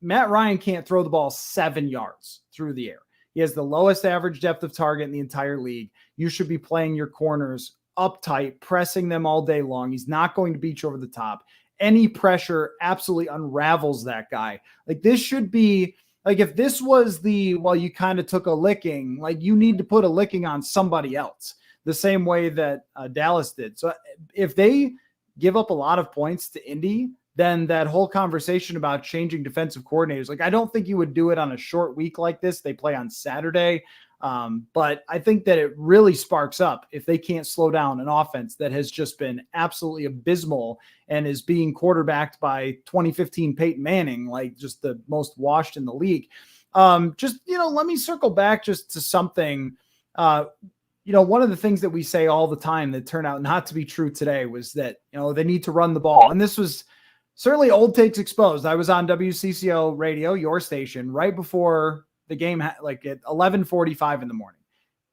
Matt Ryan can't throw the ball 7 yards through the air. He has the lowest average depth of target in the entire league. You should be playing your corners uptight, pressing them all day long. He's not going to beat you over the top. Any pressure absolutely unravels that guy. Like, this should be like, if this was you kind of took a licking, like, you need to put a licking on somebody else, the same way that Dallas did. So if they give up a lot of points to Indy, then that whole conversation about changing defensive coordinators, like, I don't think you would do it on a short week like this. They play on Saturday. But I think that it really sparks up if they can't slow down an offense that has just been absolutely abysmal and is being quarterbacked by 2015 Peyton Manning, like just the most washed in the league. Let me circle back just to something, one of the things that we say all the time that turned out not to be true today was that, they need to run the ball. And this was certainly Old Takes Exposed. I was on WCCO radio, your station, right before the game, like at 11:45 in the morning.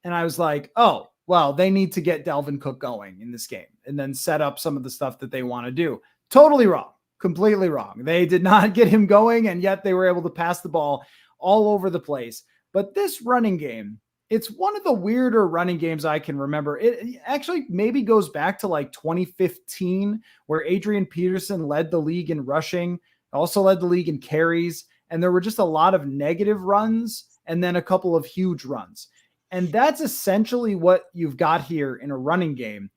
And I was like, oh, well, they need to get Dalvin Cook going in this game and then set up some of the stuff that they want to do. Totally wrong. Completely wrong. They did not get him going, and yet they were able to pass the ball all over the place. But this running game, it's one of the weirder running games I can remember. It actually maybe goes back to like 2015, where Adrian Peterson led the league in rushing, also led the league in carries. And there were just a lot of negative runs. and then a couple of huge runs. And that's essentially what you've got here in a running game.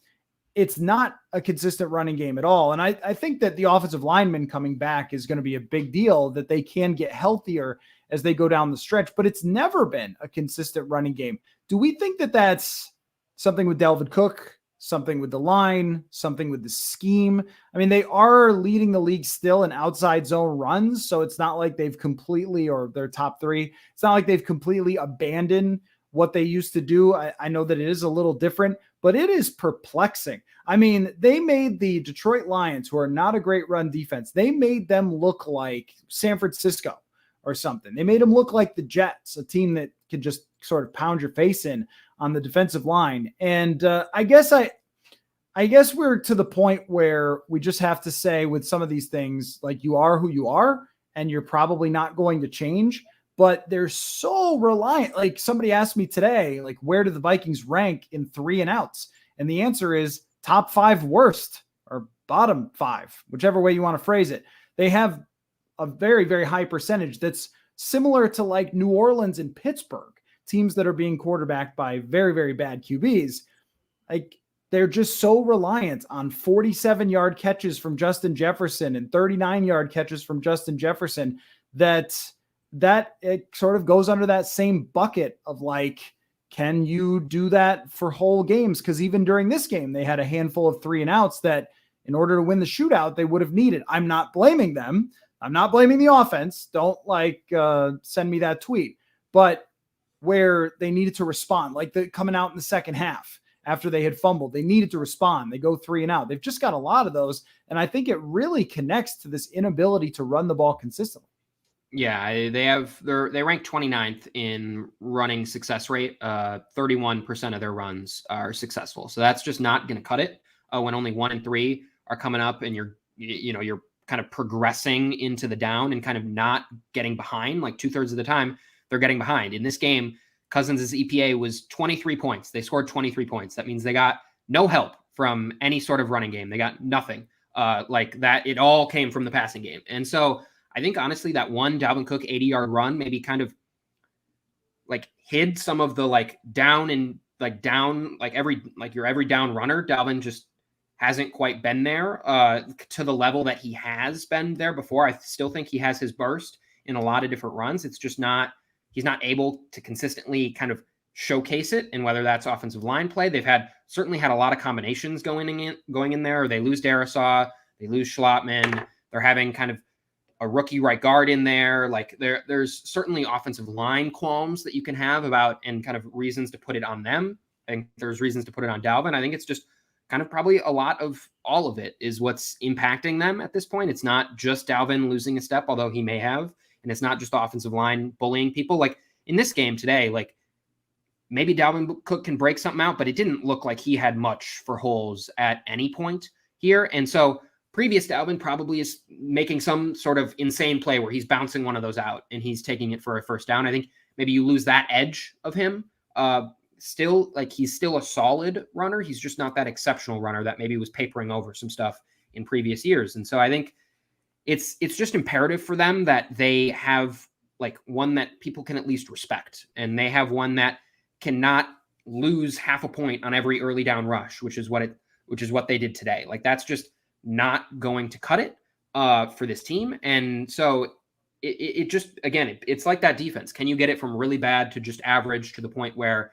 It's not a consistent running game at all. And I think that the offensive linemen coming back is going to be a big deal, that they can get healthier as they go down the stretch, but it's never been a consistent running game. Do we think that that's something with Dalvin Cook, something with the line, something with the scheme? I mean, they are leading the league still in outside zone runs, so it's not like they've completely, or their top three, it's not like they've completely abandoned what they used to do. I know that it is a little different, but it is perplexing. I mean, they made the Detroit Lions, who are not a great run defense, they made them look like San Francisco or something. They made them look like the Jets, a team that could just sort of pound your face in on the defensive line. And I guess we're to the point where we just have to say with some of these things, like, you are who you are, and you're probably not going to change. But they're so reliant. Like, somebody asked me today, like, where do the Vikings rank in 3 and outs? And the answer is top 5 worst, or bottom 5, whichever way you want to phrase it. They have a very, very high percentage that's similar to like New Orleans and Pittsburgh, teams that are being quarterbacked by very, very bad QBs. Like, they're just so reliant on 47-yard catches from Justin Jefferson and 39-yard catches from Justin Jefferson that it sort of goes under that same bucket of like, can you do that for whole games? Because even during this game, they had a handful of 3 and outs that in order to win the shootout, they would have needed. I'm not blaming them. I'm not blaming the offense. Don't send me that tweet. But where they needed to respond, like coming out in the second half after they had fumbled, they needed to respond. They go 3 and out. They've just got a lot of those. And I think it really connects to this inability to run the ball consistently. Yeah, they rank 29th in running success rate. 31% of their runs are successful. So that's just not going to cut it when only 1 and 3 are coming up, and you're kind of progressing into the down and kind of not getting behind. Like 2/3 of the time they're getting behind. In this game, Cousins' EPA was 23 points. They scored 23 points. That means they got no help from any sort of running game. They got nothing like that. It all came from the passing game. And so I think honestly that one Dalvin Cook 80-yard run maybe kind of like hid some of the your every down runner. Dalvin just hasn't quite been there to the level that he has been there before. I still think he has his burst in a lot of different runs. It's just he's not able to consistently kind of showcase it. And whether that's offensive line play, they've certainly had a lot of combinations going in there. They lose Darisaw, they lose Schlotman. They're having kind of a rookie right guard in there. Like there's certainly offensive line qualms that you can have about, and kind of reasons to put it on them. I think there's reasons to put it on Dalvin. I think it's just kind of probably a lot of all of it is what's impacting them at this point. It's not just Dalvin losing a step, although he may have, and it's not just the offensive line bullying people. Like in this game today, like maybe Dalvin Cook can break something out, but it didn't look like he had much for holes at any point here. And so previous Dalvin probably is making some sort of insane play where he's bouncing one of those out and he's taking it for a first down. I think maybe you lose that edge of him. Still, like, he's still a solid runner. He's just not that exceptional runner that maybe was papering over some stuff in previous years. And so I think it's just imperative for them that they have like one that people can at least respect. And they have one that cannot lose half a point on every early down rush, which is what they did today. Like that's just not going to cut it for this team. And so it just, again, it's like that defense. Can you get it from really bad to just average to the point where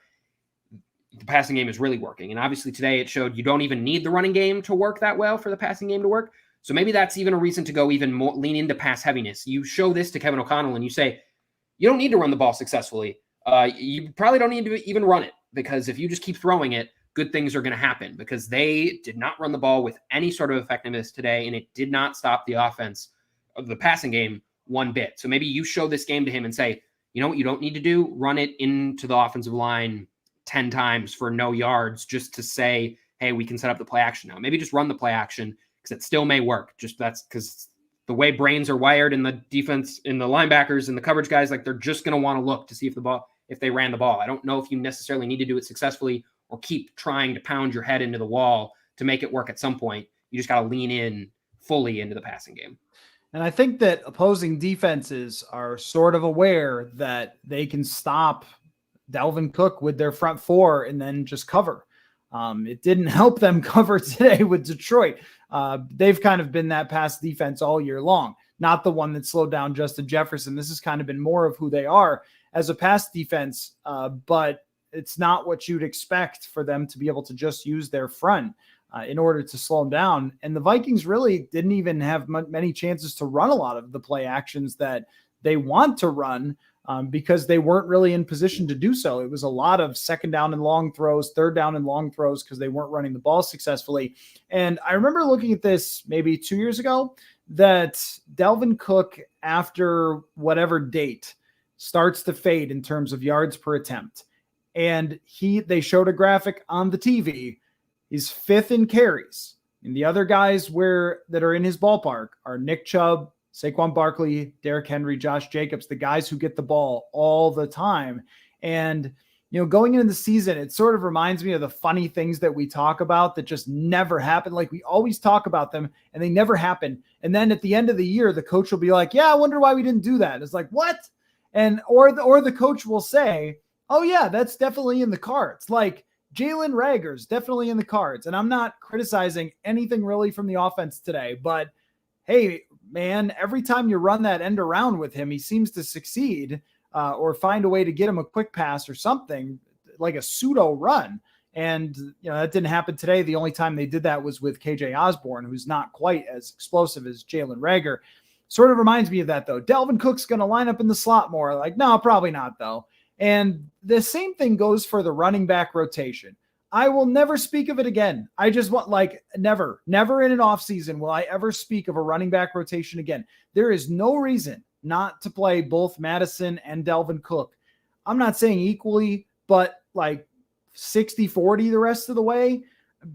the passing game is really working? And obviously today it showed you don't even need the running game to work that well for the passing game to work. So maybe that's even a reason to go even more, lean into pass heaviness. You show this to Kevin O'Connell and you say, you don't need to run the ball successfully. You probably don't need to even run it, because if you just keep throwing it, good things are going to happen, because they did not run the ball with any sort of effectiveness today, and it did not stop the offense of the passing game one bit. So maybe you show this game to him and say, you know what you don't need to do? Run it into the offensive line 10 times for no yards just to say, hey, we can set up the play action now. Maybe just run the play action, because it still may work. Just that's because the way brains are wired in the defense, in the linebackers and the coverage guys, like they're just going to want to look to see if they ran the ball. I don't know if you necessarily need to do it successfully or keep trying to pound your head into the wall to make it work at some point. You just got to lean in fully into the passing game. And I think that opposing defenses are sort of aware that they can stop Dalvin Cook with their front four and then just cover. It didn't help them cover today with Detroit. They've kind of been that pass defense all year long, not the one that slowed down Justin Jefferson. This has kind of been more of who they are as a pass defense, but it's not what you'd expect for them to be able to just use their front in order to slow them down. And the Vikings really didn't even have many chances to run a lot of the play actions that they want to run because they weren't really in position to do so. It was a lot of second down and long throws, third down and long throws because they weren't running the ball successfully. And I remember looking at this maybe 2 years ago that Dalvin Cook, after whatever date, starts to fade in terms of yards per attempt. And they showed a graphic on the TV. He's fifth in carries. And the other guys that are in his ballpark are Nick Chubb, Saquon Barkley, Derrick Henry, Josh Jacobs, the guys who get the ball all the time. And, going into the season, it sort of reminds me of the funny things that we talk about that just never happen. Like we always talk about them and they never happen. And then at the end of the year, the coach will be like, yeah, I wonder why we didn't do that. It's like, what? And, or the coach will say, oh yeah, that's definitely in the cards. Like Jalen Reagor's definitely in the cards. And I'm not criticizing anything really from the offense today, but hey, man, every time you run that end around with him, he seems to succeed or find a way to get him a quick pass or something like a pseudo run. And, that didn't happen today. The only time they did that was with KJ Osborne, who's not quite as explosive as Jalen Reagor. Sort of reminds me of that, though. Dalvin Cook's going to line up in the slot more. Like, no, probably not, though. And the same thing goes for the running back rotation. I will never speak of it again. I just want never in an offseason will I ever speak of a running back rotation again. There is no reason not to play both Madison and Dalvin Cook. I'm not saying equally, but 60-40 the rest of the way,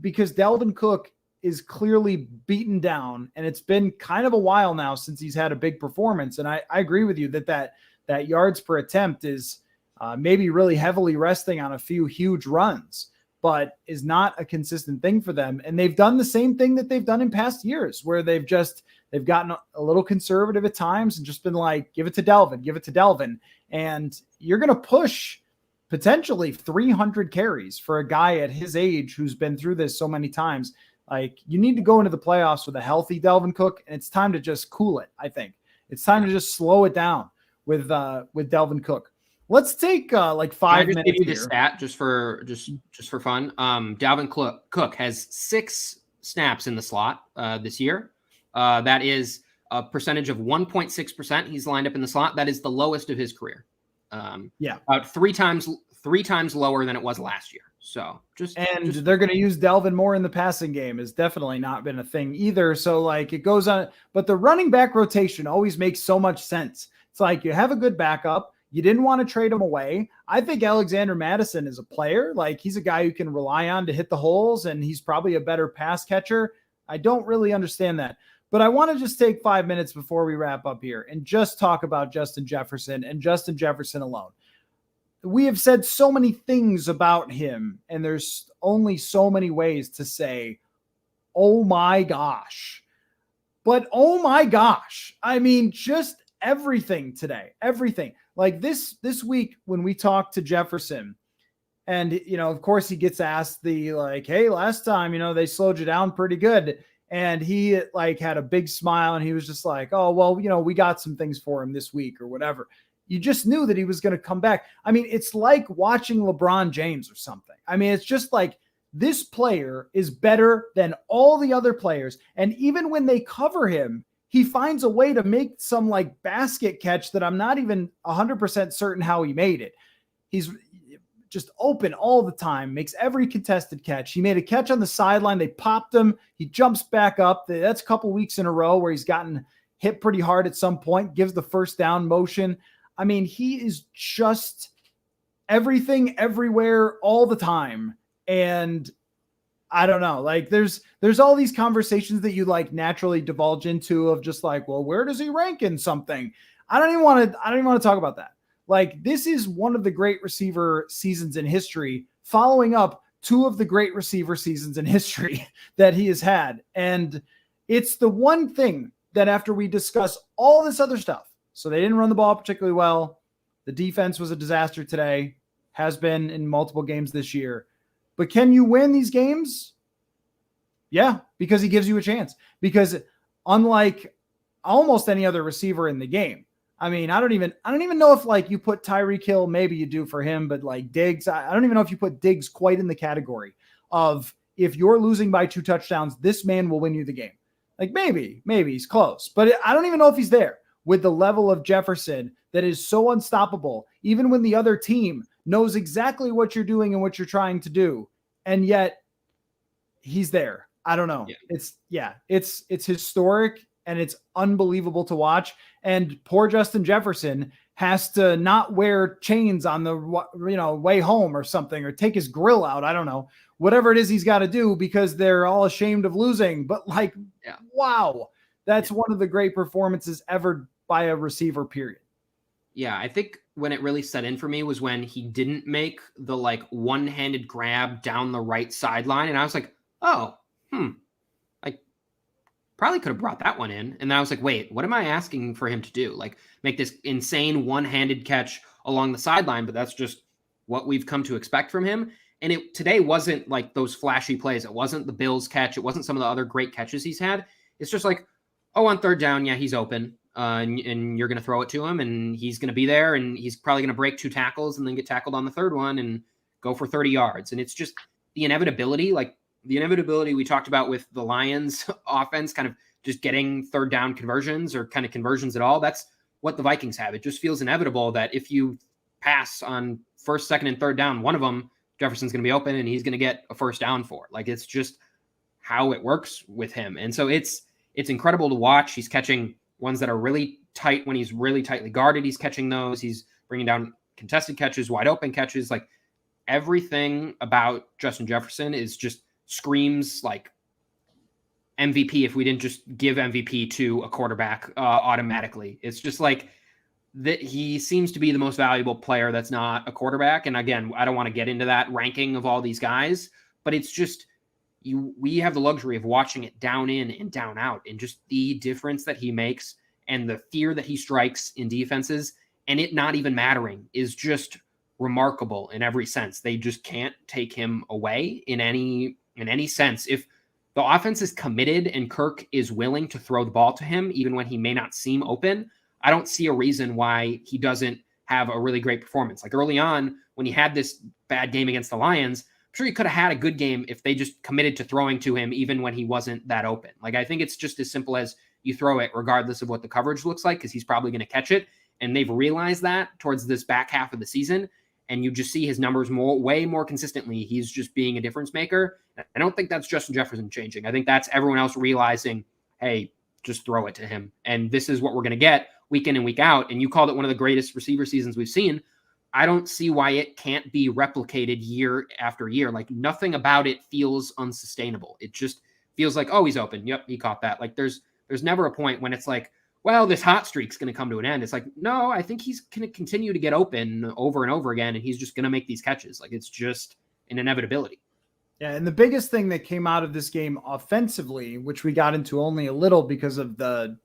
because Dalvin Cook is clearly beaten down, and it's been kind of a while now since he's had a big performance. And I agree with you that yards per attempt is maybe really heavily resting on a few huge runs, but is not a consistent thing for them. And they've done the same thing that they've done in past years, where they've gotten a little conservative at times and just been like, give it to Dalvin. And you're going to push potentially 300 carries for a guy at his age who's been through this so many times. Like, you need to go into the playoffs with a healthy Dalvin Cook, and it's time to just cool it. I think it's time to just slow it down with Dalvin Cook. Let's take 5 minutes. Give you the here. stat just for fun. Dalvin Cook has 6 snaps in the slot this year. That is a percentage of 1.6%. He's lined up in the slot. That is the lowest of his career. About three times lower than it was last year. So they're going to use Dalvin more in the passing game. Has definitely not been a thing either. So it goes on, but the running back rotation always makes so much sense. It's like you have a good backup. You didn't want to trade him away. I think Alexander Mattison is a player. He's a guy you can rely on to hit the holes, and he's probably a better pass catcher. I don't really understand that. But I want to just take 5 minutes before we wrap up here and just talk about Justin Jefferson and Justin Jefferson alone. We have said so many things about him, and there's only so many ways to say, oh my gosh. But oh my gosh. I mean, just everything today, everything. This week when we talked to Jefferson, and, of course he gets asked hey, last time, they slowed you down pretty good. And he had a big smile, and he was just like, oh, well, we got some things for him this week or whatever. You just knew that he was going to come back. I mean, it's like watching LeBron James or something. I mean, it's just this player is better than all the other players. And even when they cover him, he finds a way to make some basket catch that I'm not even 100% certain how he made it. He's just open all the time, makes every contested catch. He made a catch on the sideline. They popped him. He jumps back up. That's a couple weeks in a row where he's gotten hit pretty hard at some point, gives the first down motion. I mean, he is just everything, everywhere, all the time. And I don't know, there's all these conversations that you naturally divulge into of just well, where does he rank in something? I don't even want to talk about that. This is one of the great receiver seasons in history, following up 2 of the great receiver seasons in history that he has had. And it's the one thing that after we discuss all this other stuff, so they didn't run the ball particularly well. The defense was a disaster today, has been in multiple games this year. But can you win these games? Yeah, because he gives you a chance. Because unlike almost any other receiver in the game, I mean, I don't even know if like you put Tyreek Hill, maybe you do for him, but like Diggs, I don't even know if you put Diggs quite in the category of if you're losing by 2 touchdowns, this man will win you the game. Like maybe he's close, but I don't even know if he's there with the level of Jefferson that is so unstoppable, even when the other team knows exactly what you're doing and what you're trying to do. And yet he's there. I don't know. Yeah. It's historic and it's unbelievable to watch. And poor Justin Jefferson has to not wear chains on the way home or something, or take his grill out. I don't know, whatever it is he's got to do because they're all ashamed of losing. But wow, that's one of the great performances ever by a receiver, period. Yeah, I think when it really set in for me was when he didn't make the like one-handed grab down the right sideline. And I was like, oh, like probably could have brought that one in. And then I was like, wait, what am I asking for him to do? Like make this insane one-handed catch along the sideline, but that's just what we've come to expect from him. And it today wasn't like those flashy plays. It wasn't the Bills catch. It wasn't some of the other great catches he's had. It's just like, oh, on third down, yeah, he's open. And you're going to throw it to him and he's going to be there and he's probably going to break 2 tackles and then get tackled on the third one and go for 30 yards. And it's just the inevitability we talked about with the Lions offense, kind of just getting third down conversions or kind of conversions at all. That's what the Vikings have. It just feels inevitable that if you pass on first, second, and third down, one of them, Jefferson's going to be open and he's going to get a first down for it. Like it's just how it works with him. And so it's incredible to watch. He's catching ones that are really tight when he's really tightly guarded. He's catching those. He's bringing down contested catches, wide open catches. Like everything about Justin Jefferson is just screams like MVP if we didn't just give MVP to a quarterback automatically. It's just like that he seems to be the most valuable player that's not a quarterback. And again, I don't want to get into that ranking of all these guys, but it's just we have the luxury of watching it down in and down out and just the difference that he makes and the fear that he strikes in defenses and it not even mattering is just remarkable in every sense. They just can't take him away in any sense. If the offense is committed and Kirk is willing to throw the ball to him, even when he may not seem open, I don't see a reason why he doesn't have a really great performance. Like early on when he had this bad game against the Lions, I'm sure he could have had a good game if they just committed to throwing to him even when he wasn't that open. Like I think it's just as simple as you throw it regardless of what the coverage looks like because he's probably going to catch it. And they've realized that towards this back half of the season. And you just see his numbers way more consistently. He's just being a difference maker. I don't think that's Justin Jefferson changing. I think that's everyone else realizing, hey, just throw it to him. And this is what we're going to get week in and week out. And you called it one of the greatest receiver seasons we've seen. I don't see why it can't be replicated year after year. Like nothing about it feels unsustainable. It just feels like, oh, he's open. Yep, he caught that. Like there's never a point when it's like, well, this hot streak's going to come to an end. It's like, no, I think he's going to continue to get open over and over again, and he's just going to make these catches. Like it's just an inevitability. Yeah, and the biggest thing that came out of this game offensively, which we got into only a little because of the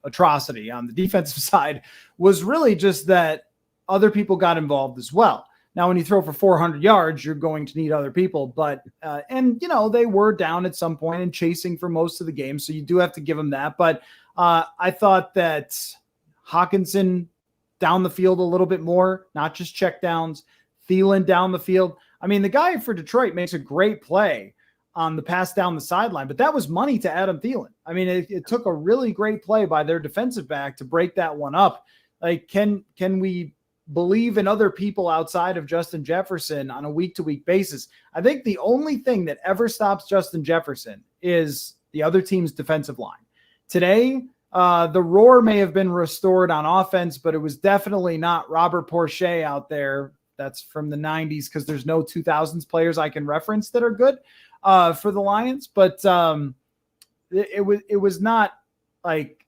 atrocity on the defensive side, was really just that other people got involved as well. Now, when you throw for 400 yards, you're going to need other people, but, they were down at some point and chasing for most of the game. So you do have to give them that. But I thought that Hawkinson down the field a little bit more, not just check downs, Thielen down the field. I mean, the guy for Detroit makes a great play on the pass down the sideline, but that was money to Adam Thielen. I mean, it took a really great play by their defensive back to break that one up. Like, can we believe in other people outside of Justin Jefferson on a week-to-week basis? I think the only thing that ever stops Justin Jefferson is the other team's defensive line. Today, the roar may have been restored on offense, but it was definitely not Robert Porcher out there. That's from the 90s because there's no 2000s players I can reference that are good for the Lions. But it was not like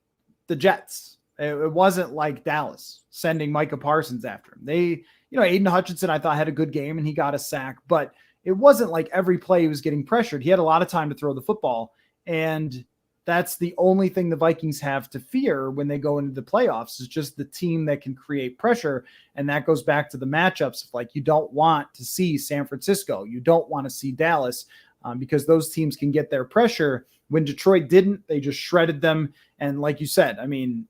the Jets. It wasn't like Dallas sending Micah Parsons after him. Aiden Hutchinson, I thought, had a good game and he got a sack, but it wasn't like every play he was getting pressured. He had a lot of time to throw the football. And that's the only thing the Vikings have to fear when they go into the playoffs, is just the team that can create pressure. And that goes back to the matchups. Like, you don't want to see San Francisco. You don't want to see Dallas, because those teams can get their pressure. When Detroit didn't, they just shredded them. And like you said, I mean,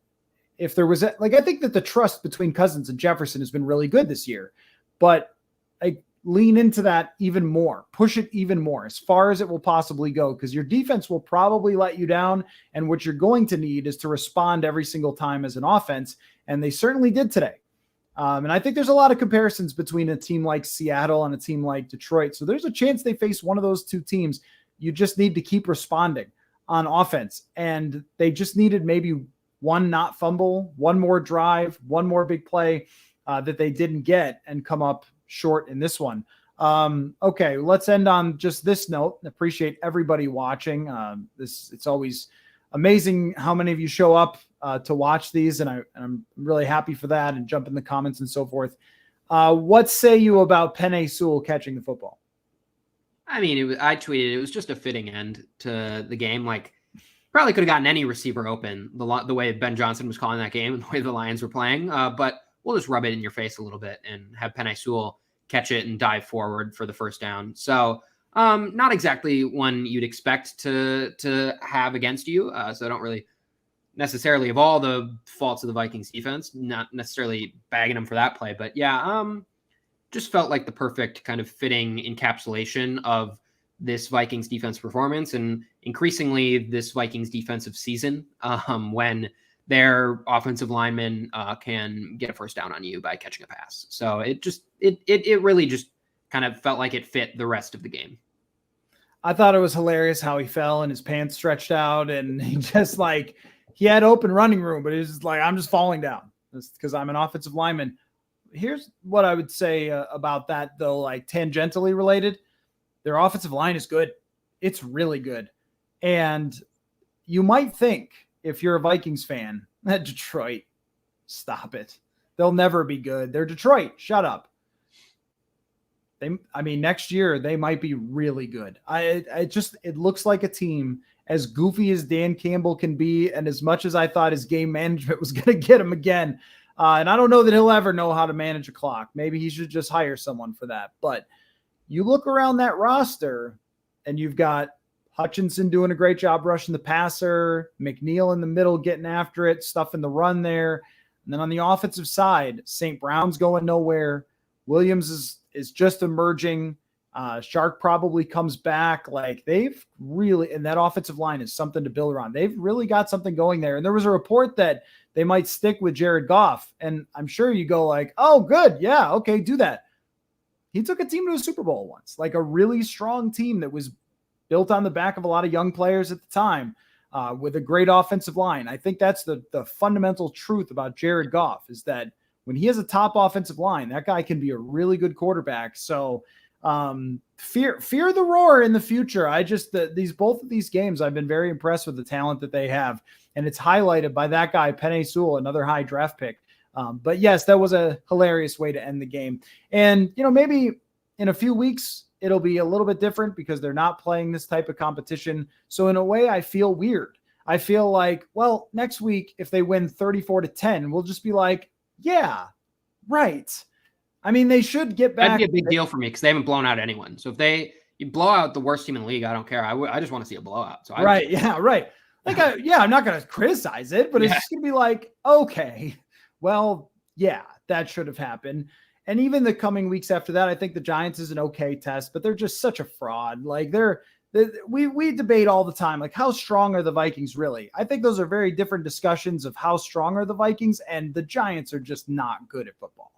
if there was I think that the trust between Cousins and Jefferson has been really good this year, but I lean into that even more, push it even more as far as it will possibly go, because your defense will probably let you down. And what you're going to need is to respond every single time as an offense. And they certainly did today. And I think there's a lot of comparisons between a team like Seattle and a team like Detroit. So there's a chance they face one of those two teams. You just need to keep responding on offense. And they just needed maybe one not fumble, one more drive, one more big play that they didn't get, and come up short in this one. Okay, let's end on just this note. Appreciate everybody watching. It's always amazing how many of you show up to watch these, and I'm really happy for that, and jump in the comments and so forth. What say you about Penei Sewell catching the football? I mean, I tweeted it was just a fitting end to the game. Like, probably could have gotten any receiver open the way Ben Johnson was calling that game and the way the Lions were playing. But we'll just rub it in your face a little bit and have Penei Sewell catch it and dive forward for the first down. So not exactly one you'd expect to have against you. So I don't really necessarily have all the faults of the Vikings defense, not necessarily bagging them for that play. But yeah, just felt like the perfect kind of fitting encapsulation of this Vikings defense performance, and increasingly this Vikings defensive season, when their offensive linemen can get a first down on you by catching a pass. So it really just kind of felt like it fit the rest of the game. I thought it was hilarious how he fell and his pants stretched out, and he had open running room, but he was just like, I'm just falling down because I'm an offensive lineman. Here's what I would say about that, though, like tangentially related. Their offensive line is good. It's really good. And you might think, if you're a Vikings fan, that Detroit, stop it. They'll never be good. They're Detroit. Shut up. Next year they might be really good. It looks like a team as goofy as Dan Campbell can be, and as much as I thought his game management was going to get him again. And I don't know that he'll ever know how to manage a clock. Maybe he should just hire someone for that. But you look around that roster, and you've got Hutchinson doing a great job rushing the passer, McNeil in the middle getting after it, stuff in the run there. And then on the offensive side, St. Brown's going nowhere. Williams is just emerging. Shark probably comes back. Like, they've really, and that offensive line is something to build around. They've really got something going there. And there was a report that they might stick with Jared Goff. And I'm sure you go like, oh, good. Yeah. Okay. Do that. He took a team to a Super Bowl once, like a really strong team that was built on the back of a lot of young players at the time, with a great offensive line. I think that's the fundamental truth about Jared Goff, is that when he has a top offensive line, that guy can be a really good quarterback. So fear the roar in the future. Both of these games, I've been very impressed with the talent that they have. And it's highlighted by that guy, Penei Sewell, another high draft pick. But yes, that was a hilarious way to end the game. And, maybe in a few weeks, it'll be a little bit different because they're not playing this type of competition. So in a way, I feel weird. I feel like, well, next week, if they win 34-10, we'll just be like, yeah, right. I mean, they should get back. That'd be a big deal for me because they haven't blown out anyone. So if you blow out the worst team in the league, I don't care. I just want to see a blowout. So right. Yeah. Right. Like, I'm not going to criticize it, but it's just going to be like, okay, well, yeah, that should have happened. And even the coming weeks after that, I think the Giants is an okay test, but they're just such a fraud. Like, we debate all the time, like, how strong are the Vikings really? I think those are very different discussions of how strong are the Vikings, and the Giants are just not good at football.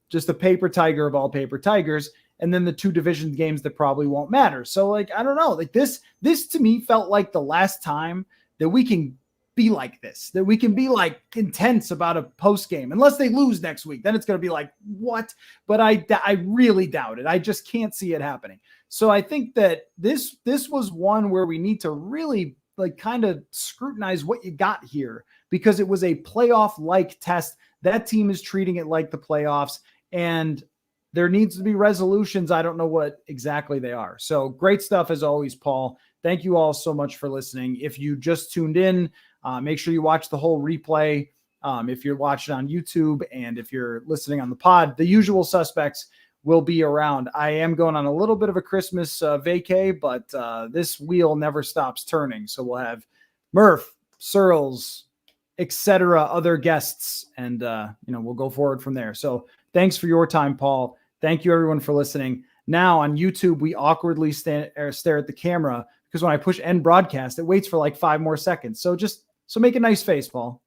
Just a paper tiger of all paper tigers. And then the two division games that probably won't matter. So, like, I don't know, like this to me felt like the last time that we can be like this, that we can be like intense about a post game, unless they lose next week. Then it's going to be like, what? But I really doubt it. I just can't see it happening. So I think that this was one where we need to really like kind of scrutinize what you got here, because it was a playoff like test. That team is treating it like the playoffs, and there needs to be resolutions. I don't know what exactly they are. So great stuff as always, Paul. thank you all so much for listening. If you just tuned in, make sure you watch the whole replay. If you're watching on YouTube and if you're listening on the pod, the usual suspects will be around. I am going on a little bit of a Christmas vacay, but this wheel never stops turning. So we'll have Murph, Searles, etc., other guests, and we'll go forward from there. So thanks for your time, Paul. Thank you, everyone, for listening. Now on YouTube, we awkwardly stare at the camera because when I push end broadcast, it waits for like 5 more seconds. So make a nice face, Paul.